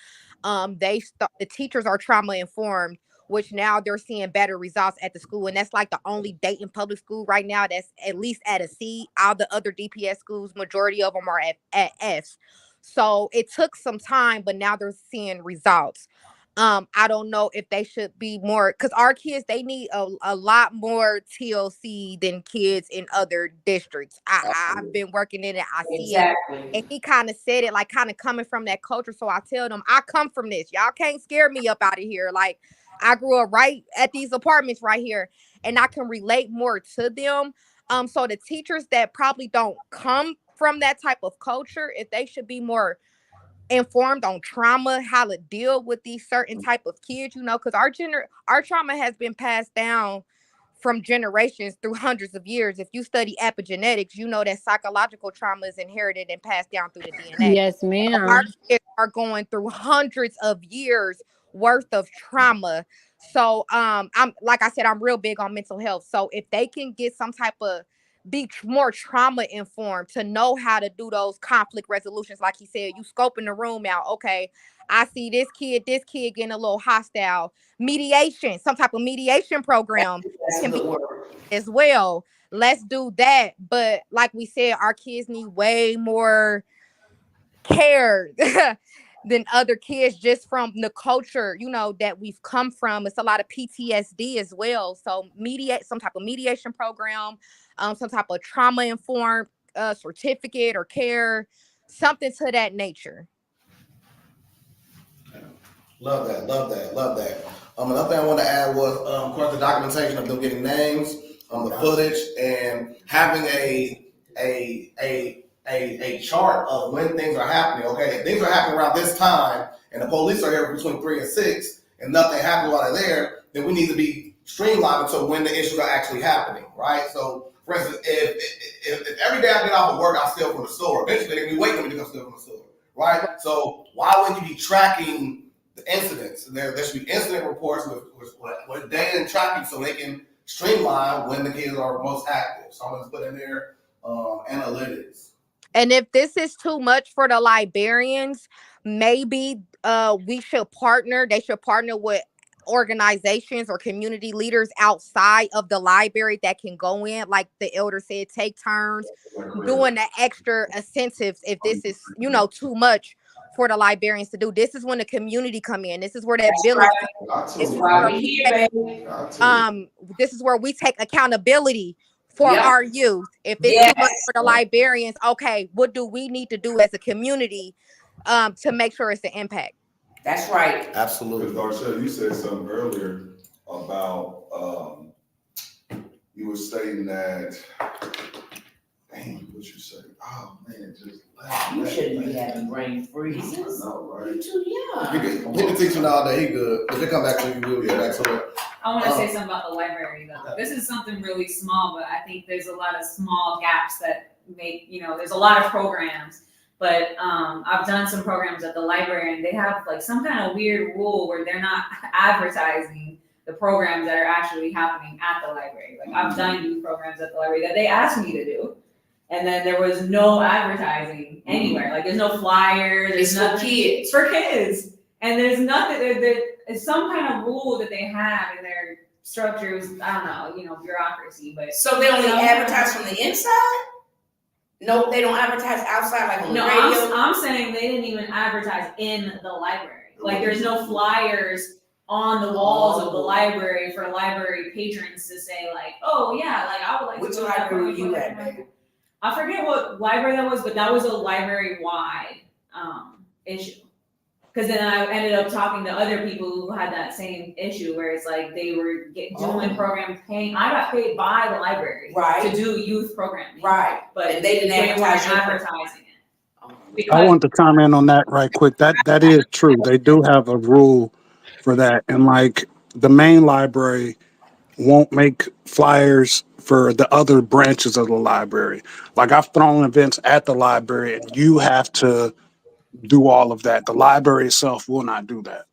The teachers are trauma informed, which now they're seeing better results at the school, and that's like the only Dayton public school right now that's at least at a C. All the other DPS schools, majority of them are at Fs. So it took some time, but now they're seeing results. I don't know if they should be more, because our kids, they need a lot more TLC than kids in other districts. I've been working in it, I see it. And he kind of said it like kind of coming from that culture. So I tell them, I come from this. Y'all can't scare me up out of here. Like, I grew up right at these apartments right here, and I can relate more to them. So the teachers that probably don't come from that type of culture, if they should be more informed on trauma, how to deal with these certain type of kids, because our trauma has been passed down from generations through hundreds of years. If you study epigenetics, you know that psychological trauma is inherited and passed down through the DNA. Yes, So ma'am. our kids are going through hundreds of years worth of trauma. So I'm, like I said, I'm real big on mental health. So if they can get some type of more trauma informed to know how to do those conflict resolutions, like he said, you scoping the room out. Okay, I see this kid getting a little hostile. Mediation, some type of mediation program That's a can be good word. as well. Let's do that. But like we said, our kids need way more care than other kids, just from the culture, that we've come from. It's a lot of PTSD as well. So some type of mediation program, some type of trauma informed certificate or care, something to that nature. Love that, love that, love that. Another thing I want to add was, of course, the documentation of them getting names, the footage, and having a chart of when things are happening. Okay, if things are happening around this time, and the police are here between 3 and 6, and nothing happens while they're there, then we need to be streamlined to when the issues are actually happening, right? So, for instance, if every day I get off of work, I steal from the store, eventually they're gonna be waiting for me to go steal from the store, right? So why wouldn't you be tracking the incidents? There should be incident reports with data and tracking so they can streamline when the kids are most active. So I'm going to put in there analytics. And if this is too much for the librarians, maybe they should partner with organizations or community leaders outside of the library that can go in, like the elder said, take turns doing the extra incentives if this is, too much for the librarians to do. This is when the community come in. This is where that village this is where this is where we take accountability for our youth. If it's too much for the librarians, okay, what do we need to do as a community to make sure it's an impact? That's right. Absolutely. Because Darshell, you said something earlier about you were stating that, dang, what you say? Oh man, just You shouldn't be having brain freezes. I know, right? You're too young. He been teaching all day. He good. If they come back to you, we'll get back to it. I want to say something about the library though. This is something really small, but I think there's a lot of small gaps that make, there's a lot of programs. But I've done some programs at the library and they have like some kind of weird rule where they're not advertising the programs that are actually happening at the library. Like I've done youth programs at the library that they asked me to do. And then there was no advertising anywhere. Like there's no flyers. It's for kids. For kids. And there's nothing, there's some kind of rule that they have in their structures. I don't know, bureaucracy, but. So they only advertise from the inside? No, they don't advertise outside like on the radio? I'm saying they didn't even advertise in the library. Like there's no flyers on the walls of the library for library patrons to say like, oh yeah, like I would like Which to. Which library were you at, baby? I forget what library that was, but that was a library-wide issue. Because then I ended up talking to other people who had that same issue where it's like they were doing programs paying. I got paid by the library to do youth programming. Right. But And they didn't weren't advertise your advertising it. I Because want to chime in on that right quick. That is true. They do have a rule for that, and like the main library won't make flyers for the other branches of the library. Like I've thrown events at the library, and you have to do all of that. The library itself will not do that.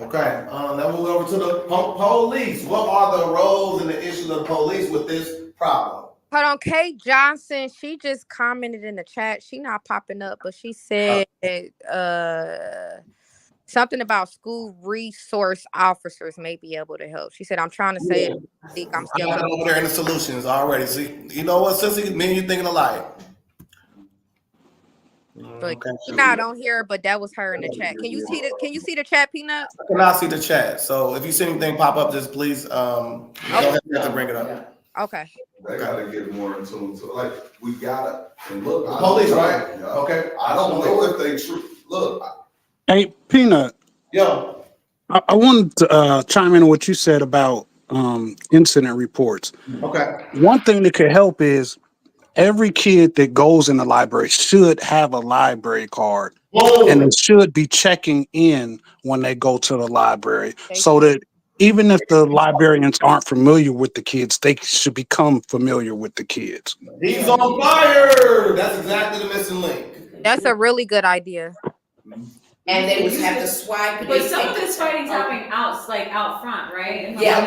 Okay, now we'll go over to the police. What are the roles and the issues of the police with this problem? Hold on, Kate Johnson, she just commented in the chat. She not popping up, but she said something about school resource officers may be able to help. She said, I'm trying to say it. I think I'm still I'm over there in the solutions already. See, you know what, Sissy? Me and you thinking alike. But she's not on here, but that was her in the chat. Can you see the chat, Peanut? I cannot see the chat. So if you see anything pop up, just please don't hesitate to bring it up. Okay. They gotta get more in tune to, like, we gotta, and look. Police, right? Okay. I don't know if they look. Hey, Peanut. Yo. I wanted to chime in on what you said about incident reports. Okay. One thing that could help is every kid that goes in the library should have a library card. Whoa. And they should be checking in when they go to the library so that even if the librarians aren't familiar with the kids, they should become familiar with the kids. He's on fire. That's exactly the missing link. That's a really good idea. And they would have to swipe. But some of this fighting's happening out front, right? Well, yeah.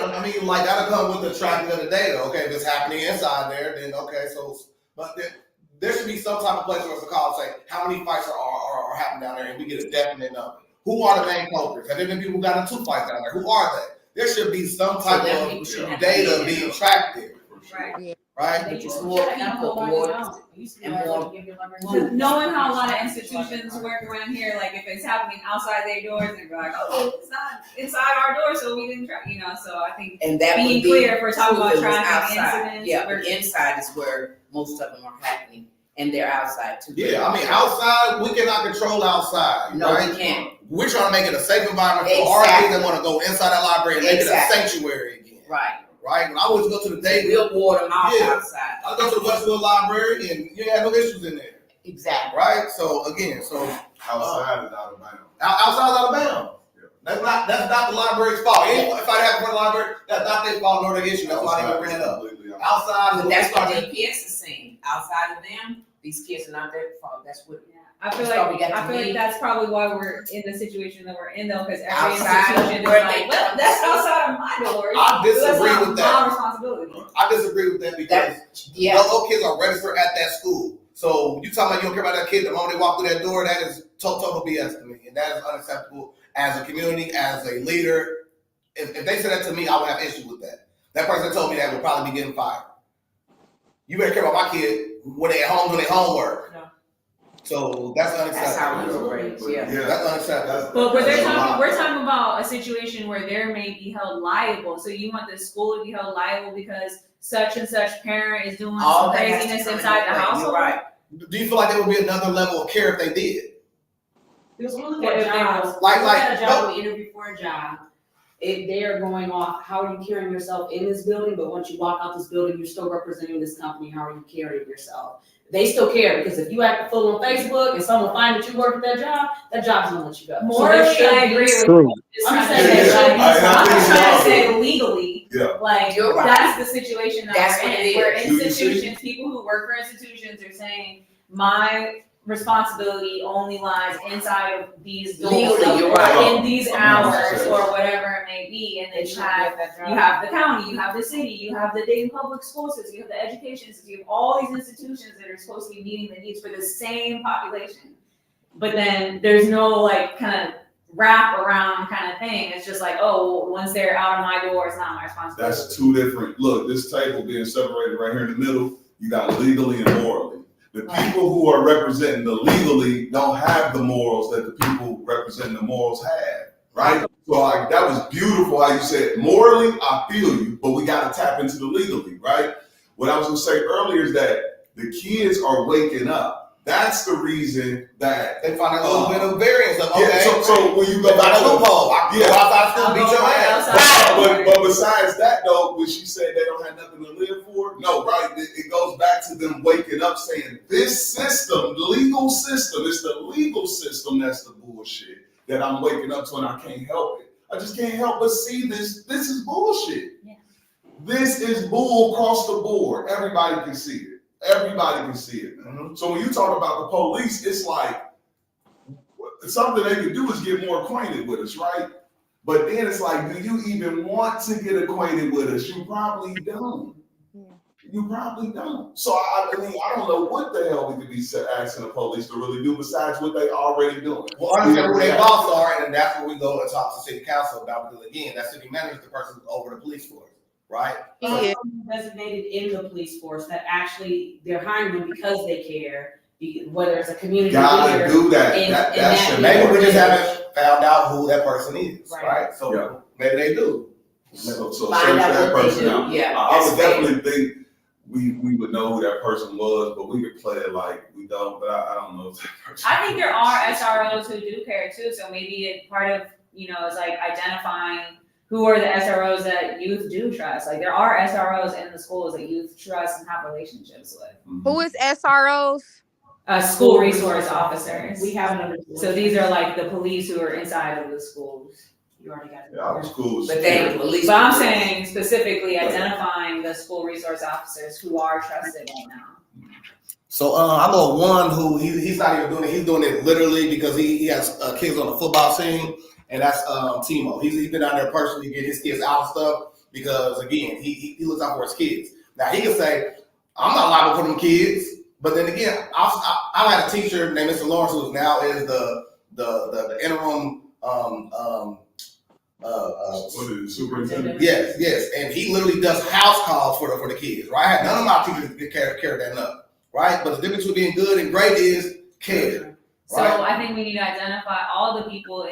I mean, like that'll come with the tracking of the data. Okay, if it's happening inside there, then okay. So, but there should be some type of place where it's a call and say how many fights are happening down there, and we get a definite number. Who are the main culprits? Have there been people who got in 2 fights down there? Who are they? There should be some type of data being tracked there. Right. Right? Just more people, knowing how a lot of institutions work around here, like if it's happening outside their doors, they're like, oh, it's not inside our door, so we didn't track, So I think and that being clear if we're talking about tracking incidents. Yeah, but inside is where most of them are happening, and they're outside too. Yeah, I mean, outside, we cannot control outside. No, right? we can't. We're trying to make it a safe environment for our kids that want to go inside that library and make it a sanctuary again. Right. Right? When I always go to the Dayton, we'll ward them off outside. I go to the Westwood Library and you have no issues in there. Exactly. Right? So again, outside is out of bounds. Outside is out of bounds. Yeah. That's not the library's fault. If I have for the library, that's not their fault nor their issue. That's why they didn't bring it up. Outside, but that's what DPS is saying. Outside of them, these kids are not their fault. That's what. I feel like that's probably why we're in the situation that we're in, though, because every institution is like, well, that's outside of my door. I disagree with that. My responsibility. I disagree with that because those kids are registered at that school. So you talking about you don't care about that kid the moment they walk through that door? That is total BS to me, and that is unacceptable as a community, as a leader. If they said that to me, I would have issues with that. That person that told me that would probably be getting fired. You better care about my kid when they at home doing their homework. No. So that's unacceptable. That's how we were raised. Yeah, that's unacceptable. But we're talking about a situation where they may be held liable. So you want the school to be held liable because such and such parent is doing some craziness inside the household? You're right. Do you feel like there would be another level of care if they did? Because when we look at jobs, we interview for a job. They are going off, how are you carrying yourself in this building? But once you walk out this building, you're still representing this company. How are you carrying yourself? They still care because if you act a fool on Facebook and someone finds that you work at that job's gonna let you go. Morally, I agree with you. I'm trying to say legally. Yeah. Like that's the situation that we're in. Where institutions, people who work for institutions are saying my responsibility only lies inside of these doors in these hours or whatever it may be, and then you have the county, you have the city, you have the Dayton Public School System, you have the education system, you have all these institutions that are supposed to be meeting the needs for the same population. But then there's no like kind of wrap around kind of thing. It's just like, oh, once they're out of my door, it's not my responsibility. That's two different. Look, this table being separated right here in the middle. You got legally and morally. The people who are representing the legally don't have the morals that the people representing the morals have, right? So like that was beautiful how you said morally, I feel you, but we got to tap into the legally, right? What I was gonna say earlier is that the kids are waking up. That's the reason that They find a little bit of variance. Of, yeah. Okay, So when you they go find back a to loophole. I can go outside of school, beat your ass. but besides that though, when she said they don't have nothing to live for, no, right? It goes back to them waking up saying this system, the legal system, it's the legal system that's the bullshit that I'm waking up to, and I can't help it. I just can't help but see this. This is bullshit. Yeah. This is bull across the board. Everybody can see it. Everybody can see it. Mm-hmm. So when you talk about the police, it's like something they can do is get more acquainted with us, right? But then it's like, do you even want to get acquainted with us? You probably don't. You probably don't. So I mean, I don't know what the hell we could be asking the police to really do besides what they already doing. Well, understand who their boss are, and that's what we go and talk to city council about. Because again, that city manager is the person who's over the police force, right? Yeah. Designated in the police force that actually they're hiring them because they care, whether it's a community Gotta leader. do that. And That should Maybe we just haven't found out who that person is, right? So Yeah. maybe they do. So Find search out that what they person do. out. Yeah, I would that's fair. definitely think we would know who that person was, but we could play it like we don't. But I don't know if that person. I think there are SROs who do care too, so maybe it part of, is like identifying who are the SROs that youth do trust. Like there are SROs in the schools that youth trust and have relationships with. Who is SROs? School resource officers. We have another. So these are like the police who are inside of the schools. You already got it. Yeah, our schools. But they ain't police. But I'm saying specifically identifying the school resource officers who are trusted right now. So I know one who he's not even doing it. He's doing it literally because he has kids on the football team, and that's Timo. He's been out there personally getting his kids out of stuff because again he looks out for his kids. Now he can say, I'm not liable for them kids, but then again, I had a teacher named Mr. Lawrence who now is the interim. What is it, superintendent? Yes, and he literally does house calls for the kids, right? None of my teachers carry that up, right? But the difference between being good and great is care. So right? I think we need to identify all the people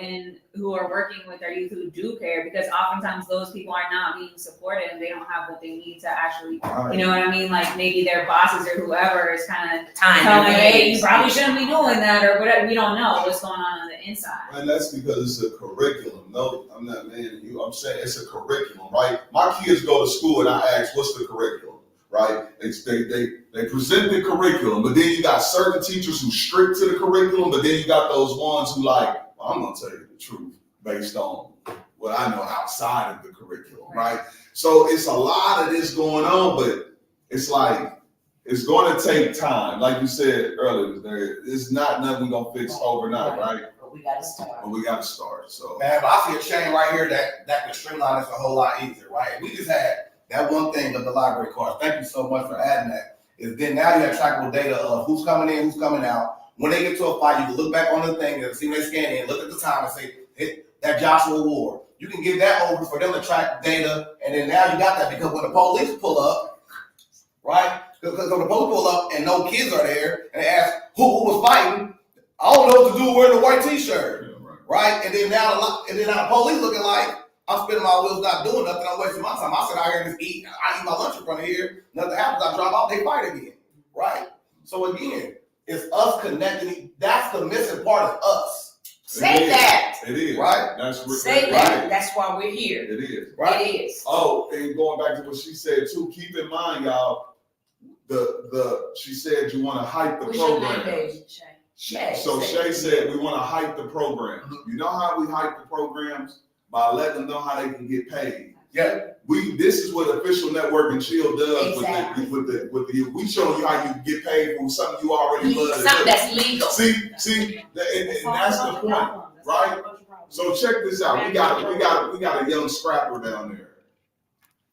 who are working with our youth who do care, because oftentimes those people are not being supported and they don't have what they need to actually, you know what I mean? Like maybe their bosses or whoever is kind of telling, hey, you probably shouldn't be doing that or whatever. We don't know what's going on the inside. And that's because it's a curriculum. No, I'm not mad at you. I'm saying it's a curriculum, right? My kids go to school and I ask, what's the curriculum? Right? They present the curriculum, but then you got certain teachers who strict to the curriculum, but then you got those ones who like, well, I'm gonna tell you the truth based on what I know outside of the curriculum, right? So it's a lot of this going on, but it's like it's going to take time. Like you said earlier, it's not nothing we're gonna fix overnight, right? But we gotta start. But we gotta start. So Man, but I see a chain right here that could streamline this a whole lot easier, right? We just had that one thing of the library cards. Thank you so much for adding that. Is then now you have trackable data of who's coming in, who's coming out. When they get to a fight, you can look back on the thing and see when they scan in, look at the time and say, hit that Joshua Ward. You can give that over for them to track data, and then now you got that because when the police pull up, right? Because when the police pull up and no kids are there and they ask who was fighting, I don't know what to do wearing a white t-shirt, right? And then now the police looking like, I'm spinning my wheels, not doing nothing. I'm wasting my time. I sit out here and just eat. I eat my lunch in front of here. Nothing happens. I drop off. They fight again, right? So again, it's us connecting. That's the missing part of us. Say that. it is, Right? That's Say right. that. That's why we're here. It is. Right? It is. Oh, and going back to what she said too, keep in mind, y'all, she said you want to hype the What's your name, program. baby? Shay. So Shay said we want to hype the program. You know how we hype the programs? By letting them know how they can get paid. Yeah. This is what Official Network and Chill does Exactly. with the we show you how you can get paid for something you already love to Something do. that's legal. See, and that's the point, right? So check this out. We got a young scrapper down there.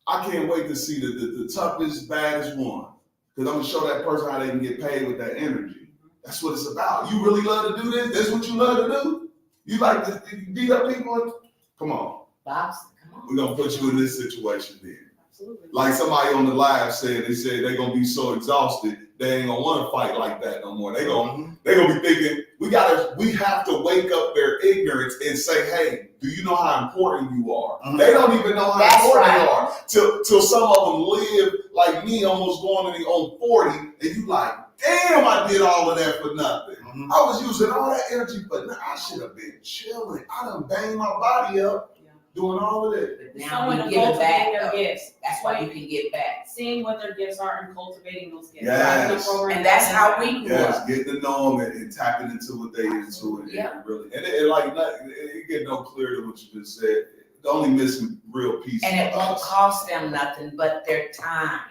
I can't wait to see the toughest, baddest one. Because I'm gonna show that person how they can get paid with that energy. That's what it's about. You really love to do this? That's what you love to do? You like to beat up people? Come on. Bob's, come on. We're gonna put you in this situation then. Absolutely. Like somebody on the live said, they said they're gonna be so exhausted, they ain't gonna wanna fight like that no more. They gonna be thinking, we have to wake up their ignorance and say, hey, do you know how important you are? They don't even know how That's important right. they are. Till some of them live like me, almost going on 40, and you like, damn, I did all of that for nothing. I was using all that energy, but I should have been chilling. I done banged my body up doing all of that. But now Someone you to give it back. cultivate their gifts. That's why you can get back. Seeing what their gifts are and cultivating those gifts. Yes. And that's how we grew Yes, up. getting to know them and tapping into what they into and really, and it get no clearer than what you just said. The only missing real piece. And it won't cost them nothing but their time.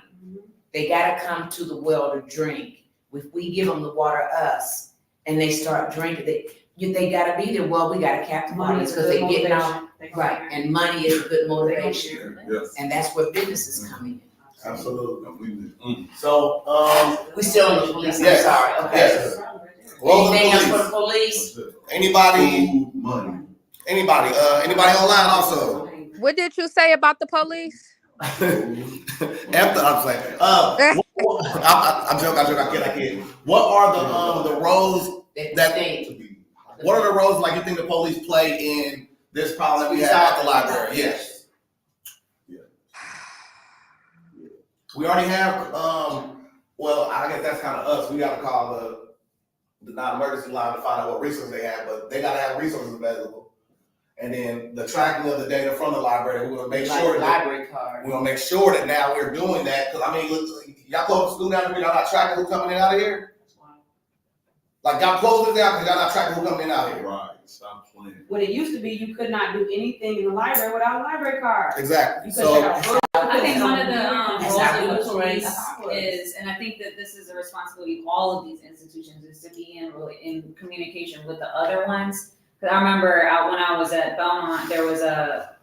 They gotta come to the well to drink. If we give them the water us and they start drinking, they gotta be there. Well, we gotta cap the money because they getting out. Right, and money is a good motivation. Yes. And that's where business is coming in. Absolutely. So, We still on the police, I'm yes. sorry, okay. Yes. Roll the Anything else for police. the police? Anybody? Money. Anybody online also? What did you say about the police? After I'm playing. I'm joking. I kid. What are the roles what are the roles like you think the police play in this problem that we have at the library? Yes. We already have well, I guess that's kind of us. We gotta call the non-emergency line to find out what resources they have, but they gotta have resources available. And then the tracking of the data from the library, we're gonna make sure that now we're doing that. Cause I mean, y'all close the school down here, y'all not tracking who's coming in out of here? Like y'all close it down because y'all not tracking who's coming in out here. Right, stop playing. What it used to be, you could not do anything in the library without a library card. Exactly. I think one of the That's roles how of we the was police raised. is, and I think that this is a responsibility of all of these institutions, is to be in communication with the other ones. Because I remember when I was at Belmont, there was a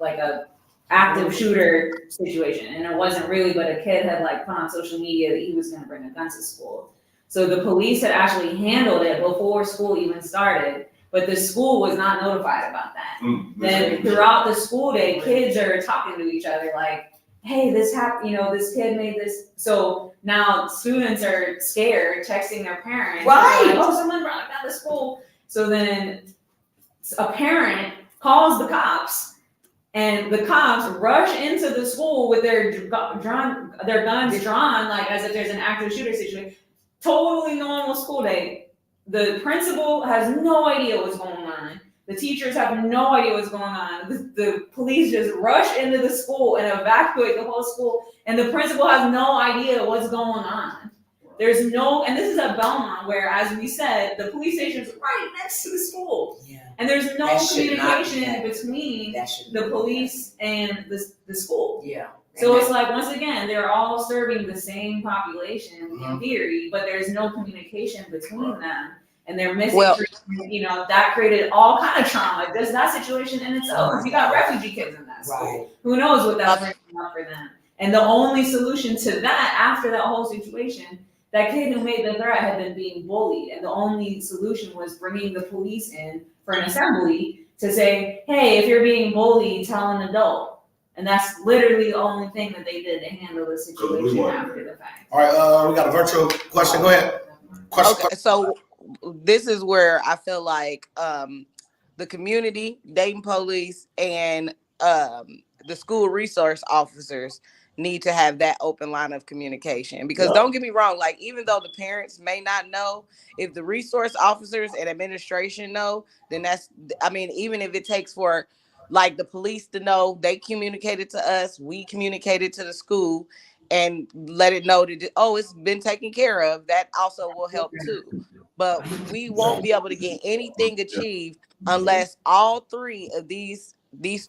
active shooter situation, and it wasn't really, but a kid had put on social media that he was going to bring a gun to school. So the police had actually handled it before school even started, but the school was not notified about that. Then throughout the school day, kids are talking to each other like, hey, this happened, this kid made this. So now students are scared, texting their parents. Right. Like, oh, someone brought it down to school. So then a parent calls the cops, and the cops rush into the school with their guns drawn, like as if there's an active shooter situation. Totally normal school day. The principal has no idea what's going on. The teachers have no idea what's going on. The police just rush into the school and evacuate the whole school, and the principal has no idea what's going on. There's no, and this is at Belmont, where, as we said, the police station is right next to the school. Yeah. And there's no That should not communication be between That should the be police and the school. Yeah. So it's like, once again, they're all serving the same population in theory, but there's no communication between them. And they're missing, that created all kind of trauma. There's that situation in itself. You got refugee kids in that school. Who knows what that's bringing up for them. And the only solution to that, after that whole situation, that kid who made the threat had been being bullied. And the only solution was bringing the police in for an assembly to say, hey, if you're being bullied, tell an adult. And that's literally the only thing that they did to handle the situation after the fact. All right, we got a virtual question. Go ahead. Okay, so this is where I feel like the community, Dayton police, and the school resource officers need to have that open line of communication. Because don't get me wrong, even though the parents may not know, if the resource officers and administration know, then even if it takes for the police to know, they communicated to us, we communicated to the school, and let it know that, it's been taken care of, that also will help too. But we won't be able to get anything achieved unless all three of these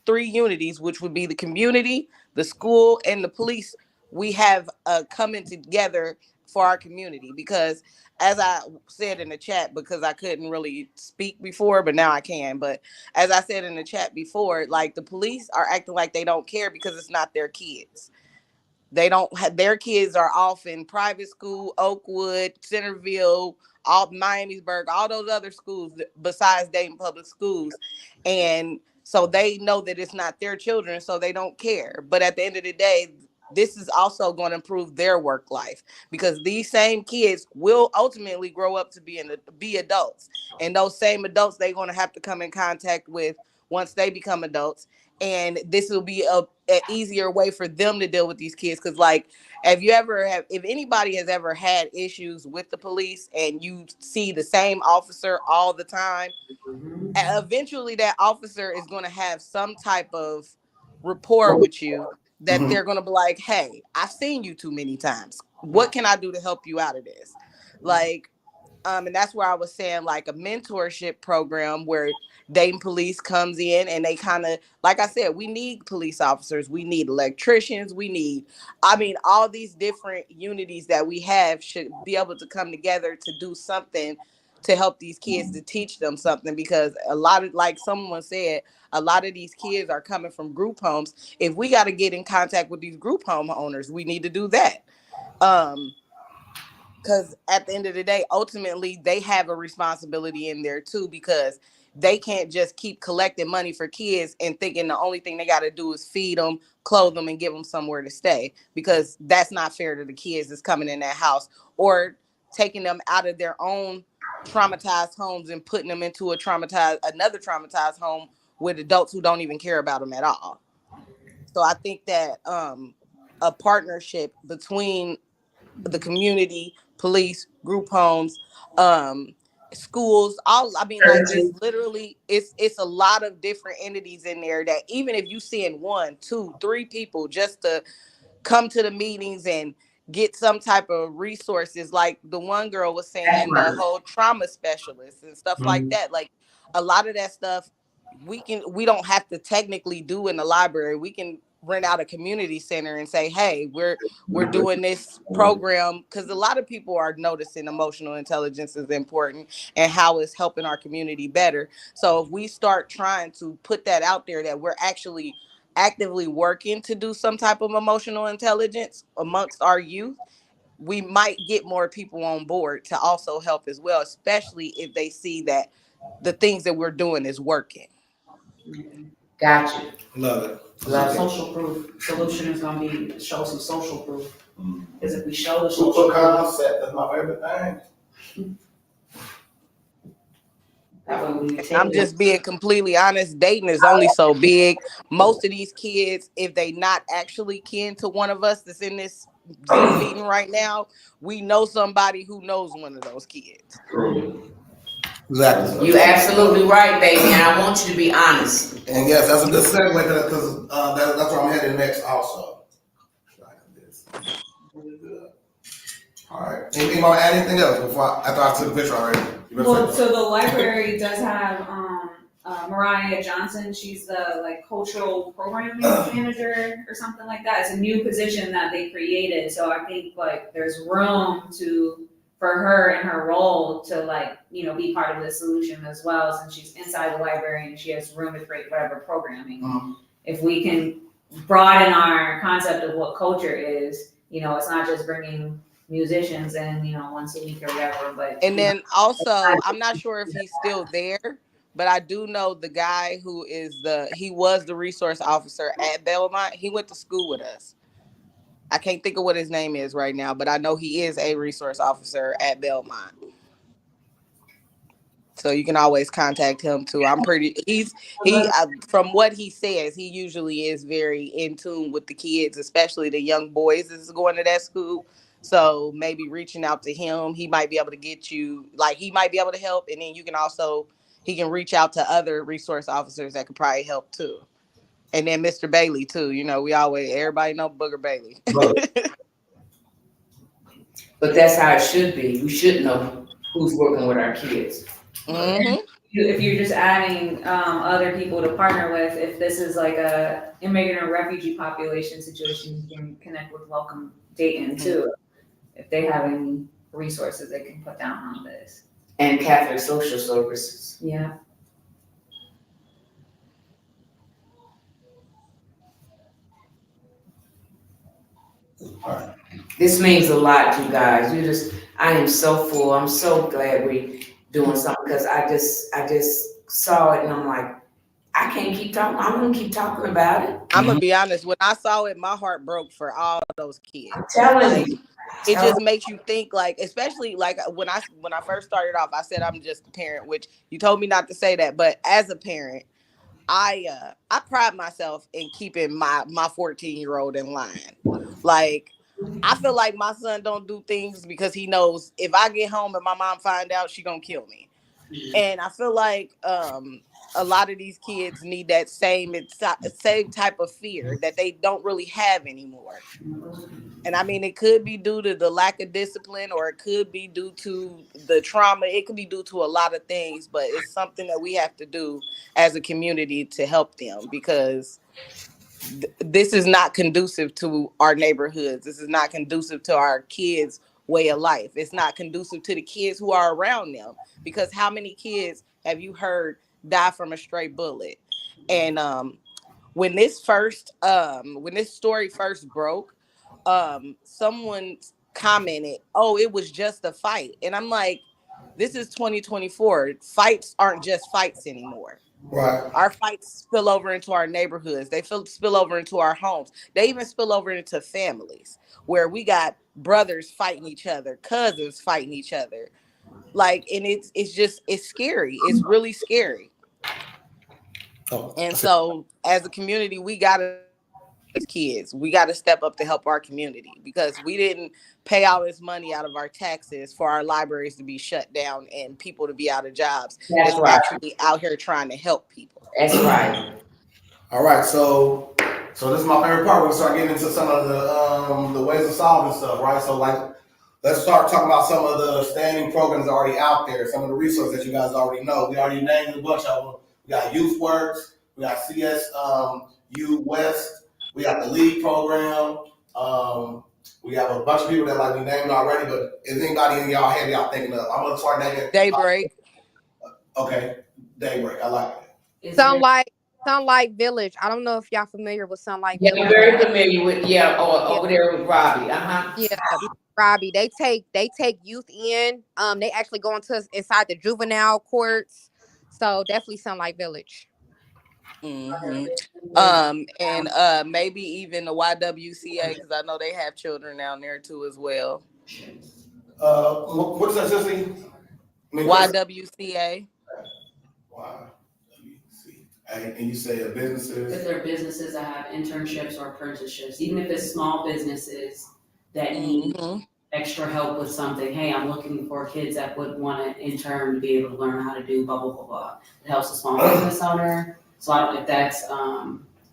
three unities, which would be the community, the school, and the police, we have coming together for our community. Because as I said in the chat, because I couldn't really speak before, but now I can. But as I said in the chat before, the police are acting like they don't care because it's not their kids. They don't have, their kids are off in private school, Oakwood, Centerville, all Miamisburg, all those other schools besides Dayton Public Schools. And so they know that it's not their children, so they don't care. But at the end of the day, this is also going to improve their work life, because these same kids will ultimately grow up to be adults. And those same adults they're going to have to come in contact with once they become adults. and this will be a easier way for them to deal with these kids. Because like, if anybody has ever had issues with the police and you see the same officer all the time, eventually that officer is going to have some type of rapport with you that they're going to be like, hey, I've seen you too many times. What can I do to help you out of this? Like, and that's where I was saying like a mentorship program where Dayton Police comes in and they kind of, like I said, we need police officers, we need electricians, all these different unities that we have should be able to come together to do something to help these kids, to teach them something, because a lot of, like someone said, a lot of these kids are coming from group homes. If we got to get in contact with these group home owners, we need to do that. Because at the end of the day, ultimately, they have a responsibility in there too, because they can't just keep collecting money for kids and thinking the only thing they got to do is feed them, clothe them, and give them somewhere to stay, because that's not fair to the kids that's coming in that house, or taking them out of their own traumatized homes and putting them into another traumatized home with adults who don't even care about them at all. So I think that a partnership between the community, police, group homes, schools, like it's literally, it's a lot of different entities in there that even if you send 1, 2, 3 people just to come to the meetings and get some type of resources, like the one girl was saying, the whole trauma specialists and stuff like that, like a lot of that stuff we don't have to technically do in the library. We can rent out a community center and say, hey, we're doing this program, because a lot of people are noticing emotional intelligence is important and how it's helping our community better. So if we start trying to put that out there, that we're actually actively working to do some type of emotional intelligence amongst our youth, we might get more people on board to also help as well, especially if they see that the things that we're doing is working. Got you. Love it. Social proof. Solution is gonna be show some social proof. Because if we show the Social social proof, concept, that's my favorite thing. that way we take I'm it. just being completely honest. Dayton is only so big. Most of these kids, if they not actually kin to one of us that's in this Zoom meeting right now, we know somebody who knows one of those kids. Exactly. You absolutely right, baby, and I want you to be honest. And yes, that's a good segue to that, because that's where I'm headed next also. Really good. All right. Anything want to add anything else after I took a picture already? Well, so the library does have Mariah Johnson. She's the cultural programming manager or something like that. It's a new position that they created. So I think there's room for her and her role to be part of the solution as well, since she's inside the library and she has room to create whatever programming. If we can broaden our concept of what culture is, it's not just bringing musicians in, once a week or whatever, but. And then also, I'm not sure if he's still there, but I do know the guy who he was the resource officer at Belmont. He went to school with us. I can't think of what his name is right now, but I know he is a resource officer at Belmont. So you can always contact him too. From what he says, he usually is very in tune with the kids, especially the young boys that's going to that school. So maybe reaching out to him, he might be able to get you, he might be able to help. And then he can reach out to other resource officers that could probably help too. And then Mr. Bailey too. Everybody know Booger Bailey. But that's how it should be. We should know who's working with our kids. Mm-hmm. If you're just adding other people to partner with, if this is a immigrant or refugee population situation, you can connect with Welcome Dayton too. If they have any resources they can put down on this. And Catholic Social Services. Yeah. This means a lot, you guys. I am so full. I'm so glad we're doing something, because I just saw it and I'm like, I can't keep talking. I'm gonna keep talking about it. I'm gonna be honest. When I saw it, my heart broke for all those kids. I'm telling you. It just makes you think, especially when I first started off, I said I'm just a parent, which you told me not to say that, but as a parent, I pride myself in keeping my 14-year-old in line. Like, I feel like my son don't do things because he knows if I get home and my mom find out, she gonna kill me. And I feel like a lot of these kids need that same type of fear that they don't really have anymore. And I mean, it could be due to the lack of discipline, or it could be due to the trauma. It could be due to a lot of things, but it's something that we have to do as a community to help them, because this is not conducive to our neighborhoods. This is not conducive to our kids' way of life. It's not conducive to the kids who are around them, because how many kids have you heard die from a stray bullet? And when this story first broke, someone commented, "Oh, it was just a fight." And I'm like, this is 2024. Fights aren't just fights anymore. Right. Our fights spill over into our neighborhoods. They spill over into our homes. They even spill over into families, where we got brothers fighting each other, cousins fighting each other. Like, and it's scary. It's really scary. Oh, And so as a community, we gotta these kids. We got to step up to help our community, because we didn't pay all this money out of our taxes for our libraries to be shut down and people to be out of jobs. That's That's right. actually out here trying to help people. That's right. all right. So this is my favorite part. We start getting into some of the ways of solving stuff, right? So like, let's start talking about some of the standing programs already out there, some of the resources that you guys already know. We already named a bunch of them. We got Youth Works, we got CSU West, we got the Lead program. We have a bunch of people that like we named already, but is anybody in y'all head y'all thinking of? I'm gonna start naming. Daybreak. Okay, Daybreak. I like it. Sunlight Village. I don't know if y'all familiar with Sunlight Yeah, I'm Village. very familiar with, Yeah, over there with Robbie. yeah, Robbie. They take youth in. They actually go inside the juvenile courts. So definitely Sunlight Village. Hmm. And maybe even the YWCA, because I know they have children down there too as well. What is that, Sissy? YWCA. Wow. And you say businesses? If there are businesses that have internships or apprenticeships, even if it's small businesses that need extra help with something. Hey, I'm looking for kids that would want to intern to be able to learn how to do blah, blah, blah, blah. It helps a small business owner. So I don't know if that's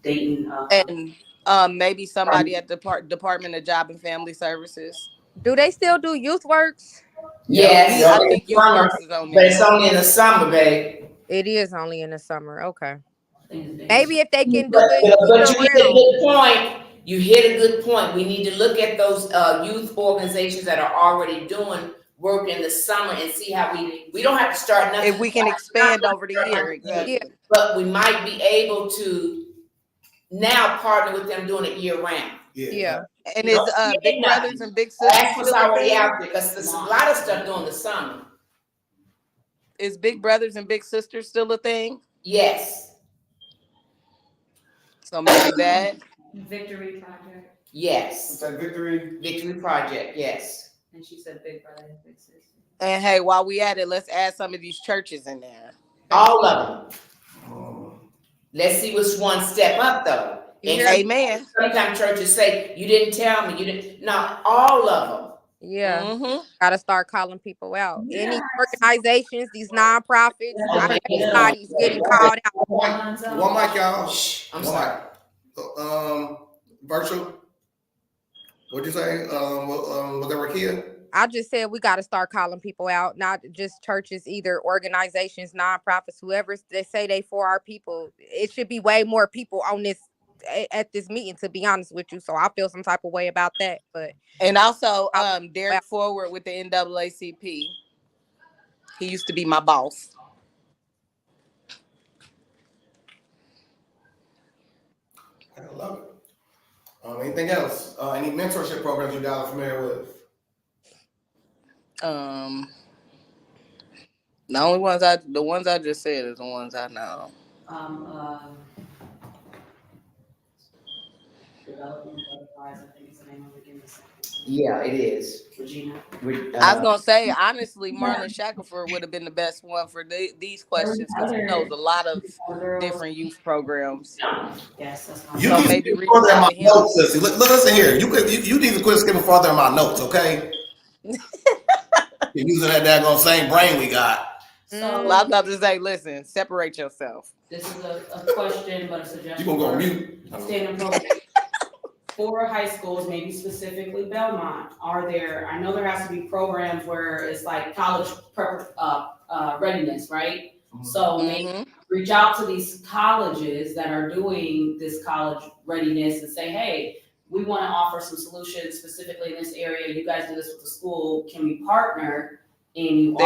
Dayton. And maybe somebody at the Department of Job and Family Services. Do they still do youth works? Yes, I think Youth summer, Works is on but it's there. only in the summer, babe. It is only in the summer. Okay. Maybe Maybe if they can do But, it but you hit a year round. good point. You hit a good point. We need to look at those youth organizations that are already doing work in the summer and see how we don't have to start nothing. If we can expand over the year, exactly. Yeah. But we might be able to now partner with them doing it year round. Yeah. And is Big Brothers and Big Sisters That's what's still a already thing? out there, because there's a lot of stuff during the summer. Is Big Brothers and Big Sisters still a thing? Yes. So maybe that. Victory Project. Yes. What's that, Victory? Victory Project, yes. And she said Big Brother and Big Sister. And hey, while we at it, let's add some of these churches in there. All of them. Let's see which one step up though. And amen. Sometimes churches say, you didn't tell me, you didn't. No, all of them. Yeah. Gotta start calling people out. Any organizations, these nonprofits, everybody's getting called out. One mic, y'all. Shh, I'm sorry. Virtual. What'd you say? Was that Rakia? I just said we got to start calling people out, not just churches, either organizations, nonprofits, whoever they say they for our people. It should be way more people on this at this meeting, to be honest with you. So I feel some type of way about that. But and also Derek Forward with the NAACP. He used to be my boss. I love it. Anything else? Any mentorship programs you guys are familiar with? The ones I just said is the ones I know. Development Butterflies, I think is the name of it. Give me a second. Yeah, it is. Regina? I was gonna say, honestly, Marlon Shackelford would have been the best one for these questions because he knows a lot of different youth programs. Yes, that's You So keep maybe skipping reach further in out my to him. notes, sissy. Listen here. You need to quit skipping further in my notes, okay? You're using that daggone same brain we got. So I was about to say, listen, separate yourself. this is a question, but a suggestion. You gonna go mute? Standing program. For high schools, maybe specifically Belmont, I know there has to be programs where it's like college readiness, right? So maybe reach out to these colleges that are doing this college readiness and say, hey, we want to offer some solutions specifically in this area. You guys do this with the school. Can we partner? And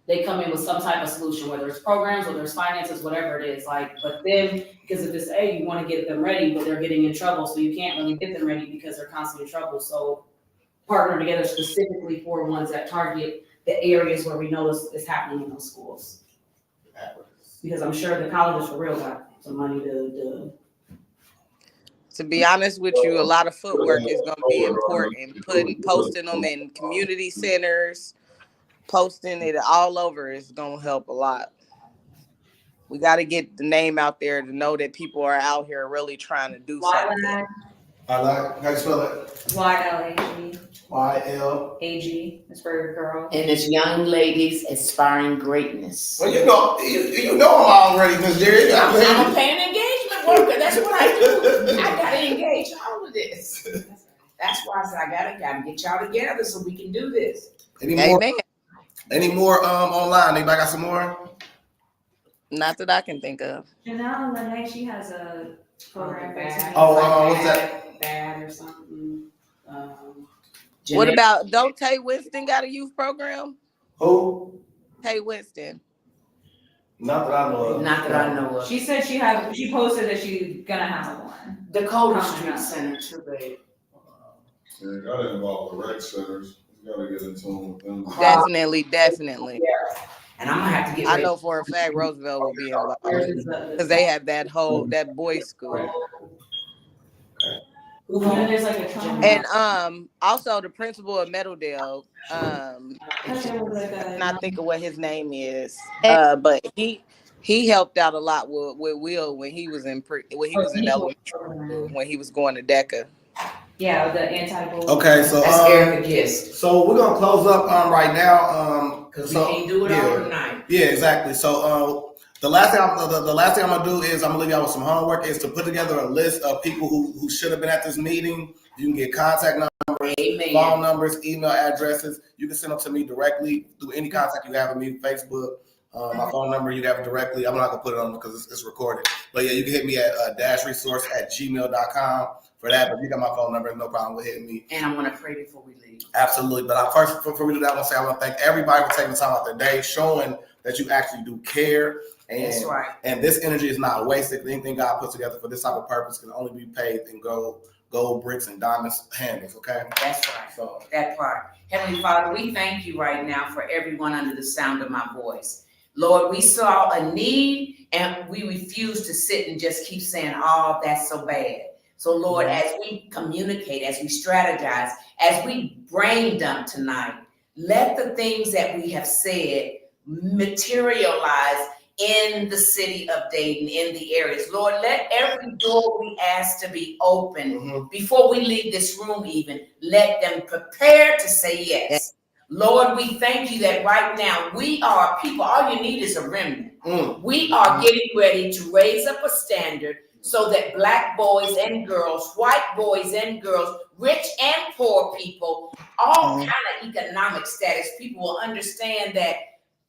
they come in with some type of solution, whether it's programs, whether it's finances, whatever it is. But then, because if it's you want to get them ready, but they're getting in trouble, so you can't really get them ready because they're constantly in trouble. So partner together specifically for ones that target the areas where we know is happening in those schools. Because I'm sure the colleges for real got some money to. To be honest with you, a lot of footwork is going to be important. Posting them in community centers, posting it all over is going to help a lot. We got to get the name out there to know that people are out here really trying to do something. How you spell it? YLAG. YL. It's for girls. And it's young ladies aspiring greatness. Well, you know I'm already Miss Jerry. I'm a paying engagement worker. That's what I do. I gotta engage all of this. That's why I said I gotta get y'all together so we can do this. Any more online? Anybody got some more? Not that I can think of. Janelle Lene, she has a program. What's that? Bad or something. What about, don't Tay Winston got a youth program? Who? Tay Winston. Not that I know of. She said she posted that she's gonna have one. Dakota Street Center too, babe. Yeah, gotta involve the rec centers. You gotta get in tune with them. Definitely. Yeah. And I'm gonna have to get ready. I know for a fact Roosevelt will be involved because they have that boys' school. And also the principal of Meadowdale, not think of what his name is, but he helped out a lot with Will when he was in elementary school, when he was going to DECA. Yeah, the anti-bullying. Okay, so that's Erica Gist. So we're gonna close up right now because we can't do it all tonight. Yeah, exactly. So the last thing I'm gonna do is I'm gonna leave y'all with some homework, is to put together a list of people who should have been at this meeting. You can get contact numbers, phone numbers, email addresses. You can send them to me directly through any contact you have with me, Facebook. My phone number, you have it directly. I'm not gonna put it on because it's recorded. But yeah, you can hit me at dashresource@gmail.com for that. But you got my phone number, no problem with hitting me. And I want to pray before we leave. Absolutely. But first, before we do that, I want to thank everybody for taking the time out their day, showing that you actually do care. And, that's right. And this energy is not wasted. Anything God puts together for this type of purpose can only be paid in gold, bricks, and diamonds handles, okay? That's right. So that part. Heavenly Father, we thank you right now for everyone under the sound of my voice. Lord, we saw a need and we refuse to sit and just keep saying, oh, that's so bad. So Lord, as we communicate, as we strategize, as we brain dump tonight, let the things that we have said materialize in the city of Dayton, in the areas. Lord, let every door we ask to be open before we leave this room even, let them prepare to say yes. Lord, we thank you that right now we are people, all you need is a remnant. We are getting ready to raise up a standard so that Black boys and girls, white boys and girls, rich and poor people, all kind of economic status people will understand that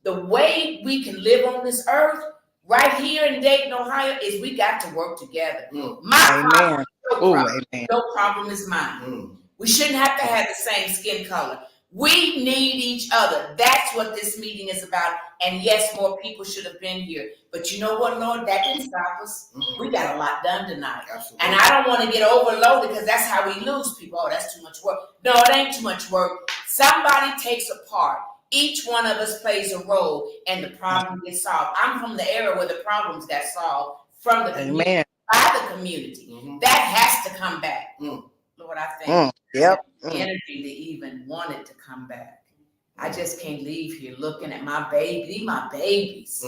the way we can live on this earth right here in Dayton, Ohio, is we got to work together. My problem, no problem is mine. We shouldn't have to have the same skin color. We need each other. That's what this meeting is about. And yes, more people should have been here. But you know what, Lord? That didn't stop us. We got a lot done tonight. Absolutely. And I don't want to get overloaded because that's how we lose people. Oh, that's too much work. No, it ain't too much work. Somebody takes a part. Each one of us plays a role and the problem gets solved. I'm from the era where the problems got solved from the community, by the community. That has to come back. Lord, I thank you. Yep. energy to even want it to come back. I just can't leave here looking at my baby, my babies,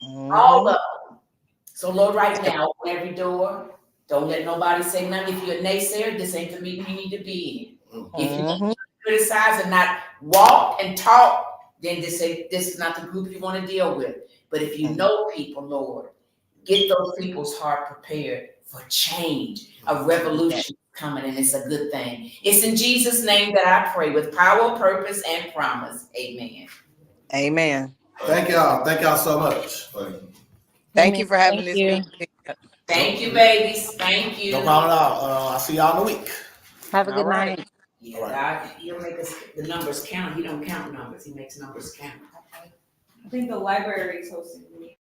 all of them. So Lord, right now, open every door. Don't let nobody say nothing. If you're a naysayer, this ain't the meeting you need to be in. If you criticize and not walk and talk, then this is not the group you want to deal with. But if you know people, Lord, get those people's heart prepared for change. A revolution coming, and it's a good thing. It's in Jesus' name that I pray with power, purpose, and promise. Amen. Amen. Thank y'all so much. Thank you for having Thank this you. meeting. Thank you, babies. Thank you. No problem at all. I'll see y'all in a week. Have a All good right. night. Yeah, God, he'll make us the numbers count. He don't count numbers. He makes numbers count. I think the library is hosting the meeting.